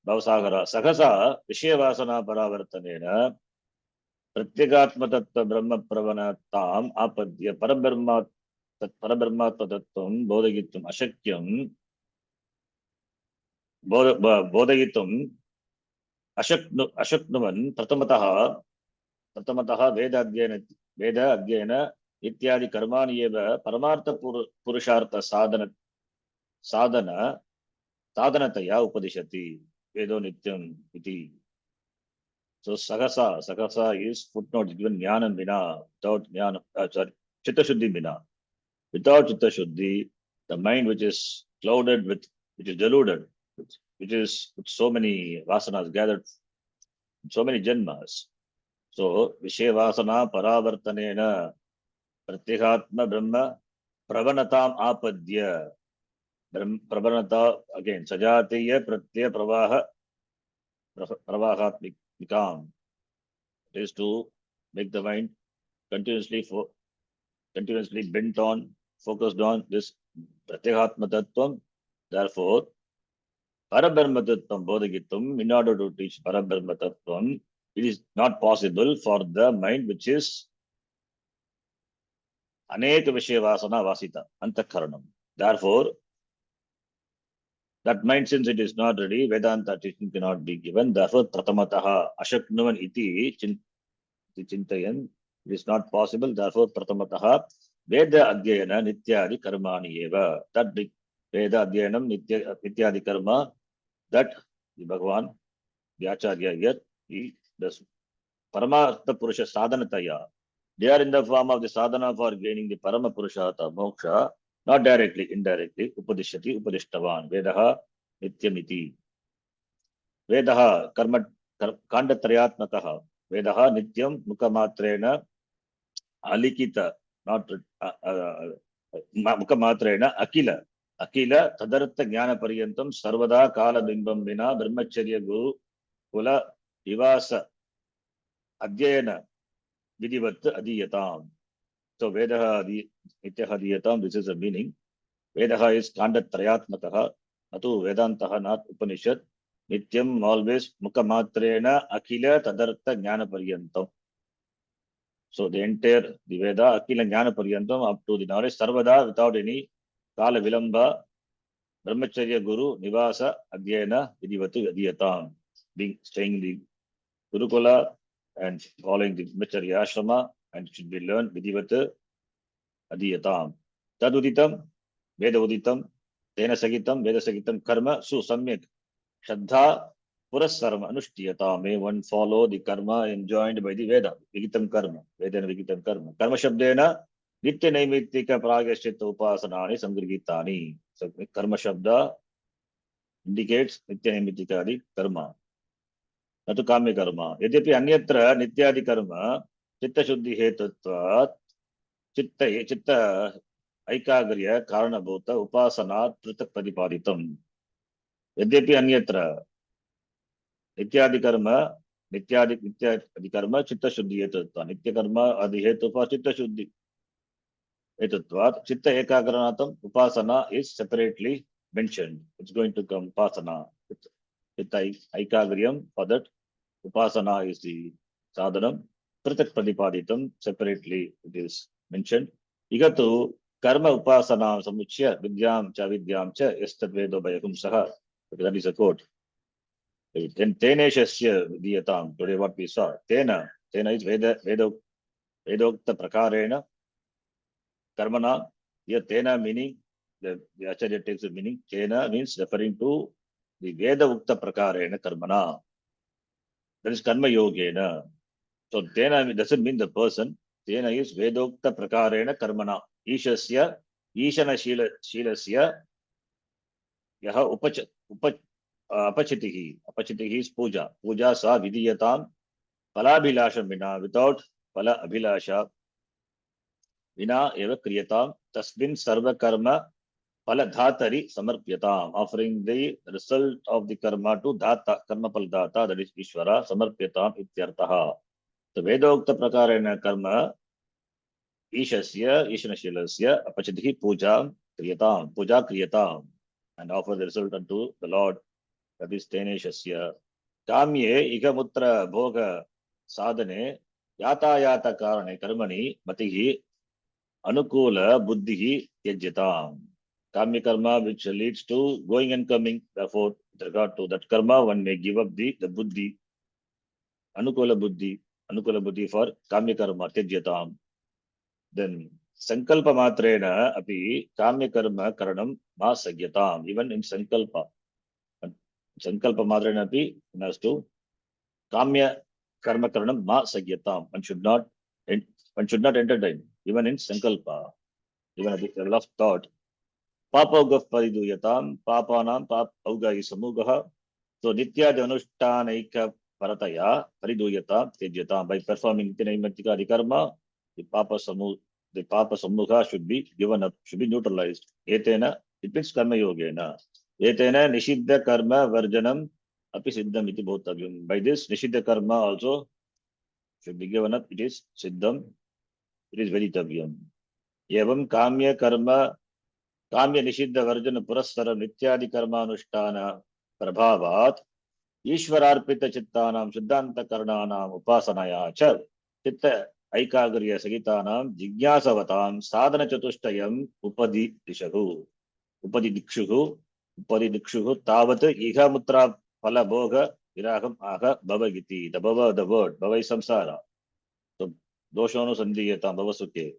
Bhavasagara, Sakasa, Vishaya Vasana Paravartanena, Pratyekatmatattva Brahma Pravanatam Apadya Parabrahmatvattam Bodhagitum Ashakyam Bodhagitum Ashaknuman Pratamataha Veda Adhyena Ityadi Karmani Eva Paramartha Purushartha Sadhanataya Upadishati Vedo Nityam Iti. So Sakasa is footnote given Jnanam Vina, without Jnana, Chitta Shuddhi Vina. Without Chitta Shuddhi, the mind which is clouded with, which is deluded, which is with so many vasanas gathered, so many janmas. So Vishaya Vasana Paravartanena Pratyekatma Brahma Pravanatam Apadya. Pravanata again, Sajatiya Pratyaya Pravahatmikam. It is to make the mind continuously bent on, focused on this Pratyekatma Tattvam. Therefore, Parabrahma Tattvam Bodhagitam, in order to teach Parabrahma Tattvam, it is not possible for the mind which is Aneka Vishaya Vasana Vasita, Antakaranam. Therefore, That mind, since it is not ready, Vedanta teaching cannot be given. Therefore, Pratamataha Ashaknuvan iti Chintayan. It is not possible. Therefore, Pratamataha Veda Adhyayana Nityadi Karmani Eva. That Veda Adhyayanam Nityadi Karma, that the Bhagavan, the Acharya here, he does Paramartha Purusha Sadhanataya. They are in the form of the sadhana for gaining the Parama Purushata Moksha, not directly, indirectly. Upadishyati Upadishtavan. Vedaha Nityamiti. Vedaha Karma Kandatrayatmakaha. Vedaha Nityam Mukamatrena Alikita, not Mukamatrena Akila. Akila Tadartha Jnana Paryantam Sarvada Kala Bimbam Vina Brahmacharya Guru Kula Divasa Adhyayana Vidivat Adiyatam. So Vedaha Nityaha Adiyatam, this is the meaning. Vedaha is Kanda Trayatmakaha, Atu Vedantaha, not Upanishad. Nityam, always Mukamatrena Akila Tadartha Jnana Paryantam. So the entire the Veda Akila Jnana Paryantam up to the knowledge Sarvada without any Kala Vilamba, Brahmacharya Guru Nivasa Adhyayana Vidivatu Adiyatam. Being staying in the Gurukula and following the Brahmacharya Ashrama, and should be learned Vidivatu Adiyatam. Taduditam, Veda Uditam, Tena Sagitam, Veda Sagitam Karma, Su Samyak, Shraddha, Purasarma, Anushtiyata. May one follow the karma enjoined by the Veda, Vigitam Karma, Veda and Vigitam Karma. Karma Shabdena, Nitya Naimittika Pragashita Upasanani Samgrigitani. So Karma Shabda indicates Nitya Naimittika Karma. Natu Kami Karma. Yadyapi Anyatra Nityadi Karma, Chitta Shuddhi Hetutvat, Chitta ऐकाग्र्य कारणभूत उपासनात् पृथक् प्रतिपादितम् यद्यपि अन्यत्र नित्यादि कर्म चित्तशुद्धि हेतुत्वात् नित्य कर्म आदि हेतुत्वात् चित्तशुद्धि हेतुत्वात् चित्त एकाग्रणार्थम् उपासना is separately mentioned. It's going to come upasana. Chitta ऐकाग्र्यम for that upasana is the sadhanam. पृथक् प्रतिपादितम् separately it is mentioned. Igatu Karma Upasana Samuchya Vidyam Cha Vidyam Cha Estadvedo Bayahumsaha. That is a quote. Then Tene Shasya Vidyatam. Today what we saw. Tena is Vedokta Prakarena Karmana. Here Tena meaning, the Acharya takes the meaning. Tena means referring to the Veda Ukta Prakarena Karmana. That is Karma Yogena. So Tena doesn't mean the person. Tena is Vedokta Prakarena Karmana. Ishasya, Ishana Shilasya, Yaha Apachitihi. Apachitihi is Puja. Puja sa Vidiyatam, Palabhilasha Vina, without Pala Abhilasha, Vina Eva Kriyatam, Tasbin Sarva Karma, Pala Dhatari Samarpyatam, offering the result of the karma to Dhata, Karma Paldata, that is Ishvara, Samarpyatam Ityartaha. The Vedokta Prakarena Karma, Ishasya, Ishanashilasya, Apachatihi Puja Kriyatam, and offer the result unto the Lord, that is Teneshasya. Kamye Igamutra Bhoga Sadhane, Yata Karane Karmani, Matihi, Anukula Buddhihi Yajyatam. Kamya karma which leads to going and coming, therefore, with regard to that karma, one may give up the buddhi, Anukula Buddhi for Kamya karma, Tejyatam. Then Sankalpa Matrena api Kamya karma karanam ma sagyatam. Even in Sankalpa Matrena api has to Kamya karma karanam ma sagyatam. One should not entertain, even in Sankalpa, even at the level of thought. Papauga Pariduyatam, Papanam Pap Auga is Samugaha. So Nitya Janushtanaika Parataya, Pariduyata, Tejyatam. By performing Nityanaimatika karma, the Papa Samukha should be given up, should be neutralized. Etena, it means Karma Yogena. Etena Nishiddha Karma Varjanam Api Siddham iti Bhotavyam. By this, Nishiddha Karma also should be given up. It is Siddham, it is Veditavyam. Evam Kamya Karma, Kamya Nishiddha Varjana Purassara Nityadi Karma Anushtana Prabhavat, Ishwararpita Chittanam Siddhanta Karnanam Upasanaya Cha Chitta Aikagarya Sagitanam Jigyasavatam Sadhana Chatushtayam Upadi Dikshuhu Upadidikshuhu tavat iha mutra phala bhoga viraham aha bhavagiti. The bhava, the word, bhava is samsara. So doshano sandhiyata bhavasuke.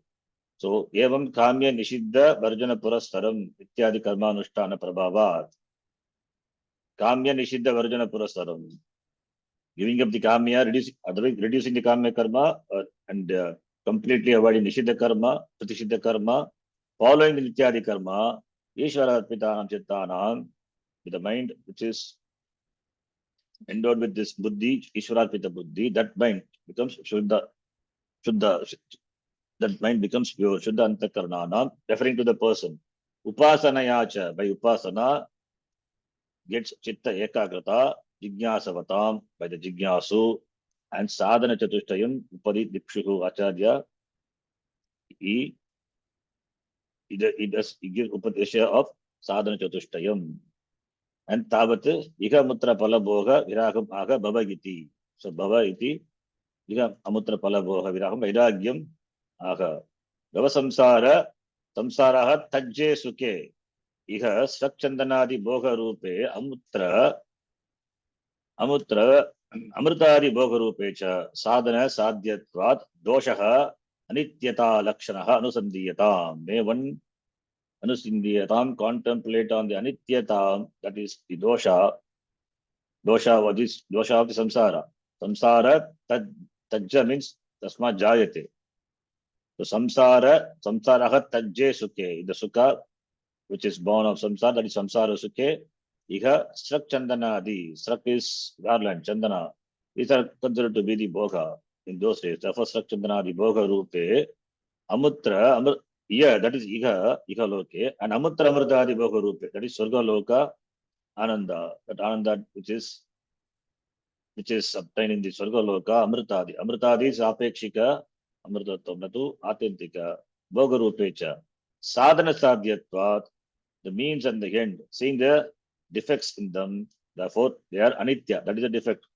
So evam kamya nishiddha varjana purastaram ityadi karmanushtana prabhavat. Kamya nishiddha varjana purastaram. Giving up the kamya, reducing the kamya karma, and completely avoiding nishiddha karma, pratishiddha karma, following the nityadi karma, Ishvara Pitanam Chittanam, with the mind which is endowed with this buddhi, Ishvararpita buddhi, that mind becomes Shuddha, that mind becomes pure, Shuddha Antakarnanam, referring to the person. Upasanayacha, by Upasana, gets Chitta Ekagrata, Jignasavatam, by the Jignasu, and Sadhana Chatushtayam, Upadi Dikshuhu Acharya, he gives Upadesha of Sadhana Chatushtayam. And Tavat, Iha Mutra Palabhoga, Viraham Aga, Bhavagiti. So Bhava iti, Iha Amutra Palabhoga, Viraham, Vairagyam Aga. Gava Samsaraha Tajje Suke. Iha Sakchandanadi Bhoga Rupe, Amutra, Amrutadi Bhoga Rupe cha, Sadhana Sadhyatvat, Doshaha, Anityata Lakshanaha, Anusandhiyatam. May one Anusindhiyatam contemplate on the Anityatam, that is the dosha what is dosha of the samsara. Samsara tajja means tasma jayate. So samsaraha tajje suke. The sukha which is born of samsara, that is samsara suke. Iha strak chandana. Strak is garland, chandana. These are considered to be the bhoga in those days. Therefore, strak chandana, the bhoga rupe. Amutra, yeah, that is iha loke. And amutra amrita, the bhoga rupe. That is surga loka ananda. That ananda which is obtained in the Sargaloka, Amritadi. Amritadi is Apekshika, Amritatam Natu, Atentika, Bhogarupecha. Sadhana Sadhyatvat, the means and the end, seeing the defects in them, therefore they are Anitya, that is a defect.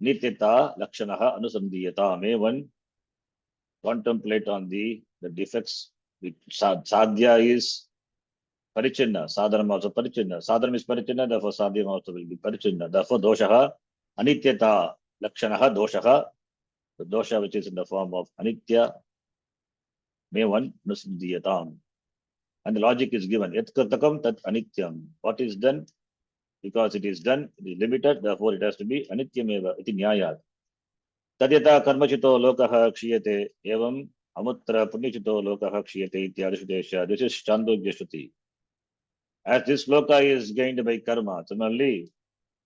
Nityata, Lakshanaha, Anusandhiyata. May one contemplate on the defects. Sadhya is Parichinna, Sadhanam also Parichinna. Sadhanam is Parichinna, therefore Sadhyam also will be Parichinna. Therefore, Doshaha, Anityata, Lakshanaha, Doshaha, the dosha which is in the form of Anitya, may one Nusindhiyatam. And the logic is given. Yat Kartakam Tat Anityam. What is done? Because it is done, it is limited, therefore it has to be Anityameva, iti Nyayat. Tadyata Karmachito Lokaha Kshiyate, Evam Amutra Punyachito Lokaha Kshiyate, Ityadishudesha. This is Chandogya Shruti. As this loka is gained by karma, similarly,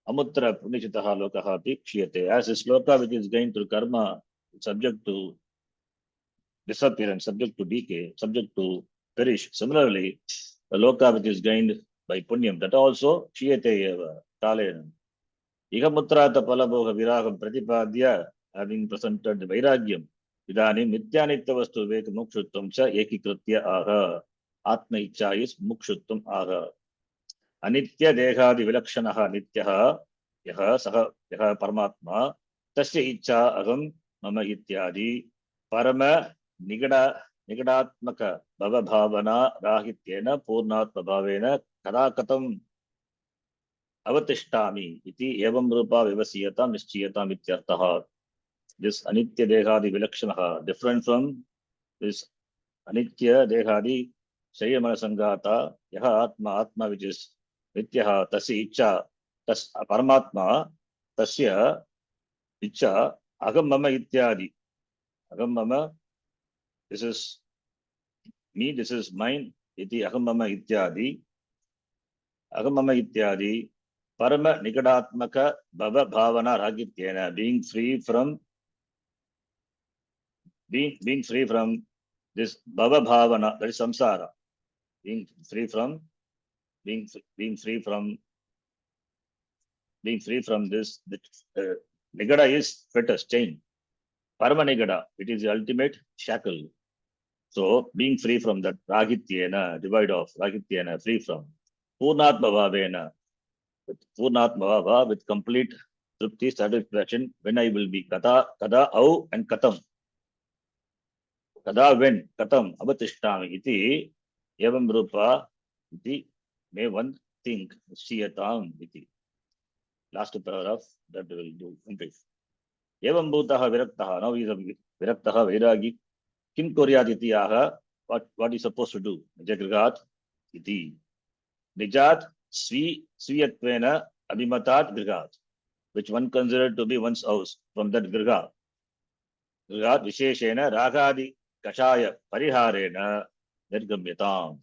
Amutra Punyachitaha Lokaha Kshiyate. As this loka which is gained through karma, subject to disappearance, subject to decay, subject to perish. Similarly, the loka which is gained by punyam, that also kshiyate eva, kalena. Igamutrata palabhoga viragam pratipadya, having presented the vairagyam, idani nityanitya vastu vek mukshuttam cha ekikritya aha. Atma icha is mukshuttam aha. Anitya dehadi vilakshanaha nityaha, yaha saha yaha paramatma, tasya icha aham mama ityadi, parama निगडात्मक भवभावना राहित्येन पूर्णात्मभावेन कदा कथम अवतिष्ठामि इति एवं रूपा विवसीयता निश्चयता इत्यर्थः. This anitya dehadi vilakshanaha, different from this anitya dehadi shayamana sangata, yaha atma which is nityaha tasya icha, tas paramatma tasya icha agam mama ityadi. Agam mama, this is me, this is mine, iti ahamama ityadi, parama nikadatmaka bhava bhavana ragityena, being free from this bhava bhavana, that is samsara, being free from this. Nigada is fetters, chain. Parama nigada, it is the ultimate shackle. So being free from that ragityena, divide off, ragityena, free from. Purnatmavavena, with complete trupti, satisfaction, when I will be. Kada, au, and katam. Kada, when, katam, avatishtami, iti, evam rupa, iti, may one think, Shiyatam iti. Last paragraph that we will do. Okay. Evam bhutaha viraktaha. Now he is a viraktaha, vairagi. Kim kuryat iti aha. What is supposed to do? Nijagrigat iti. Nijat sviyatvena abhimatat grigat. Which one considered to be one's house from that griga. Grigat visheshena ragadi kashaya pariharena nirgamyatam.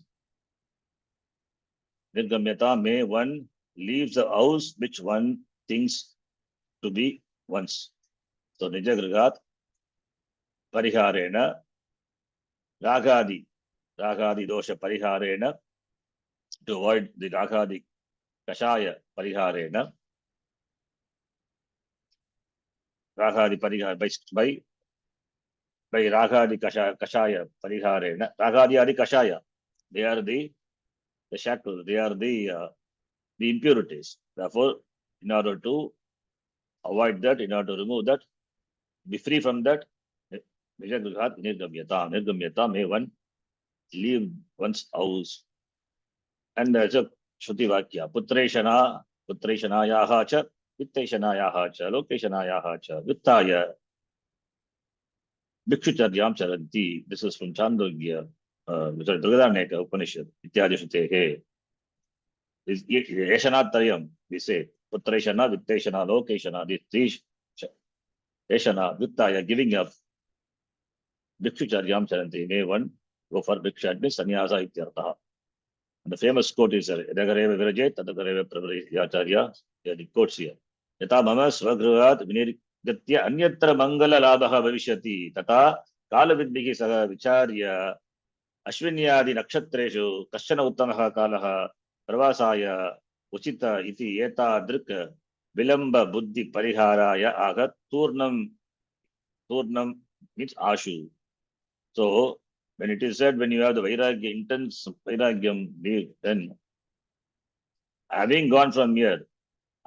Nirgamyatam may one leaves the house which one thinks to be one's. So nijagrigat pariharena ragadi dosha pariharena, to avoid the ragadi kashaya pariharena, ragadi parihar by ragadi kashaya pariharena, ragadi adi kashaya, they are the shackles, they are the impurities. Therefore, in order to avoid that, in order to remove that, be free from that, nirgamyata may one leave one's house. And there's a Shruti Vakya, Putreshanayaha cha, Vitteshanayaha cha, Lokeshanayaha cha, Vittaya, Bhikshucharyam charanti. This is from Chandogya, Drugadaneka Upanishad, Ityadi Shrutehe. Yeshanatayam, we say, Putreshana, Vitteshana, Lokeshana, these three, Yeshana, Vittaya, giving up, Bhikshucharyam charanti, may one go for Bhiksha, means Sanyasa Ityartaha. And the famous quote is Yadagareva Virajet, Tadagareva Pravariyacharya, the quotes here. Yata mama svagruhat vinirgatya anyatra mangala labha bhavishyati tata kalavidbhihi saha vicharya ashvinyadi nakshatreshu kaschana uttamaha kalaha pravasaya uchita iti eta drik vilamba buddhi pariharaya agat turnam means ashu. So when it is said, when you have the vairagya, intense vairagyam, then having gone from here,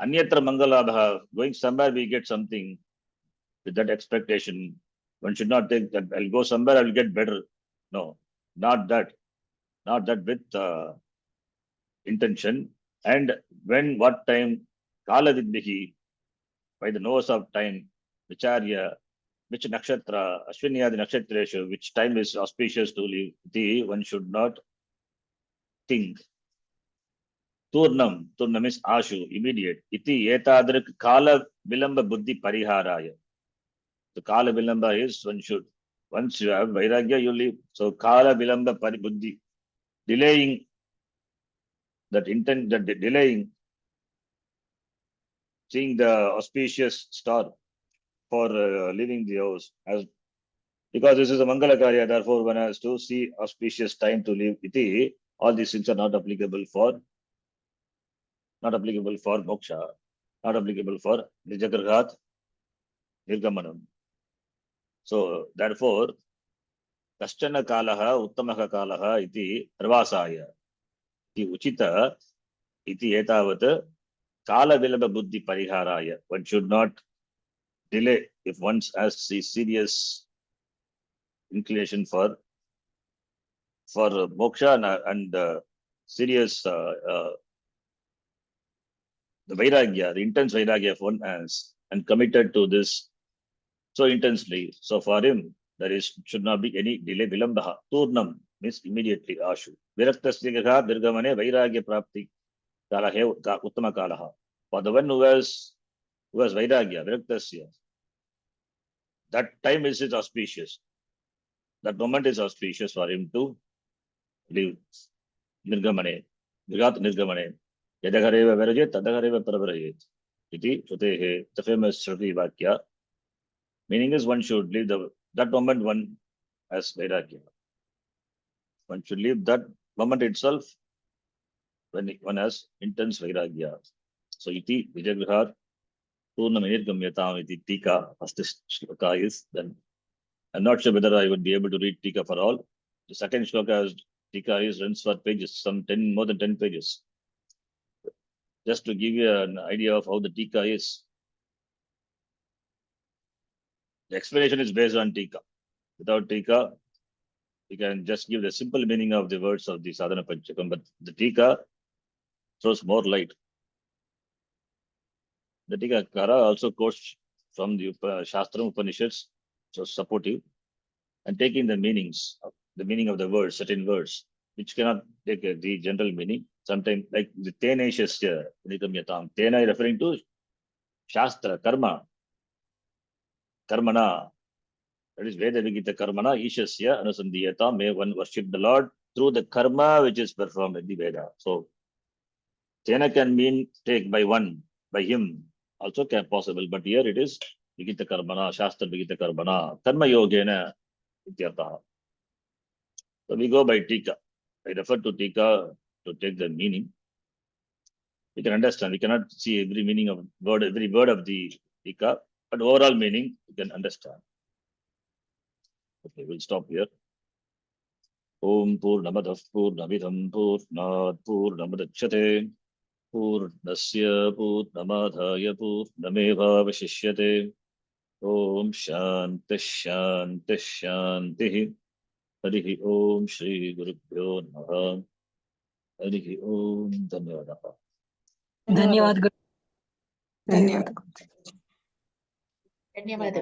anyatra mangalabha, going somewhere we get something with that expectation. One should not think that I'll go somewhere, I will get better. No, not that. Not that with intention. And when, what time, kala vidbihi, by the nose of time, vicharya, which nakshatra, ashvinyadi nakshatreshu, which time is auspicious to live, one should not think. Turnam is ashu, immediate. Iti etadrik kala vilamba buddhi pariharaya. The kala vilamba is one should. Once you have vairagya, you leave. So kala vilamba buddhi, delaying that intent, that delaying, seeing the auspicious star for leaving the house, as because this is a mangala karya, therefore one has to see auspicious time to leave. Iti, all these things are not applicable for moksha, not applicable for nijagrhat nirgamanam. So therefore, kaschana kalaha uttamaha kalaha iti pravasaya. Iti uchita iti etavat kala vilaba buddhi pariharaya. One should not delay if one has serious inclination for moksha and serious the vairagya, the intense vairagya if one has and committed to this so intensely. So for him, there should not be any delay. Vilambaha. Turnam means immediately ashu. Viraktasya dirgamane vairagya prapti kalahe uttama kalaha. For the one who has vairagya, viraktasya, that time is auspicious. That moment is auspicious for him to live. Nirgamane. Virat nirgamane. Yadagareva virajet, tadagareva pravarayet. Iti Shrutehe, the famous Shruti Vakya. Meaning is one should leave that moment one as vairagya. One should leave that moment itself when one has intense vairagya. So iti vijagrihar purnam nirgamyatam iti tika. First shloka is then. I'm not sure whether I would be able to read tika for all. The second shloka is tika is runs for pages, more than 10 pages. Just to give you an idea of how the tika is. The explanation is based on tika. Without tika, we can just give the simple meaning of the words of the Sadhana Panchakam. But the tika throws more light. The Tikakara also quotes from the Shastra Upanishads, so supportive, and taking the meanings, the meaning of the words, certain words, which cannot take the general meaning. Sometimes, like the Tenashasya, Nikamyatam, Tena referring to Shastra, Karma, Karmana. That is Veda Vigita Karmana, Ishasya, Anusandhiyata. May one worship the Lord through the karma which is performed in the Veda. So, Tena can mean take by one, by him, also can possible. But here it is Vigita Karmana, Shastra Vigita Karmana, Karma Yogena, Ityartha. So we go by Tika. I refer to Tika to take the meaning. We can understand. We cannot see every meaning of word, every word of the Tika, but overall meaning you can understand. Okay, we'll stop here. Om Purnamadah Purnamidam Purnat Purnamudachyate Purnasya Purnamadhaya Purnameva Vashishyate Om Shanti Shanti Shanti Harihi Om Shri Gurubhyo Namaha Harihi Om Dhanyavadah. ಧನ್ಯವಾದಗಳು. ಧನ್ಯವಾದಗಳು. ಧನ್ಯವಾದಗಳು.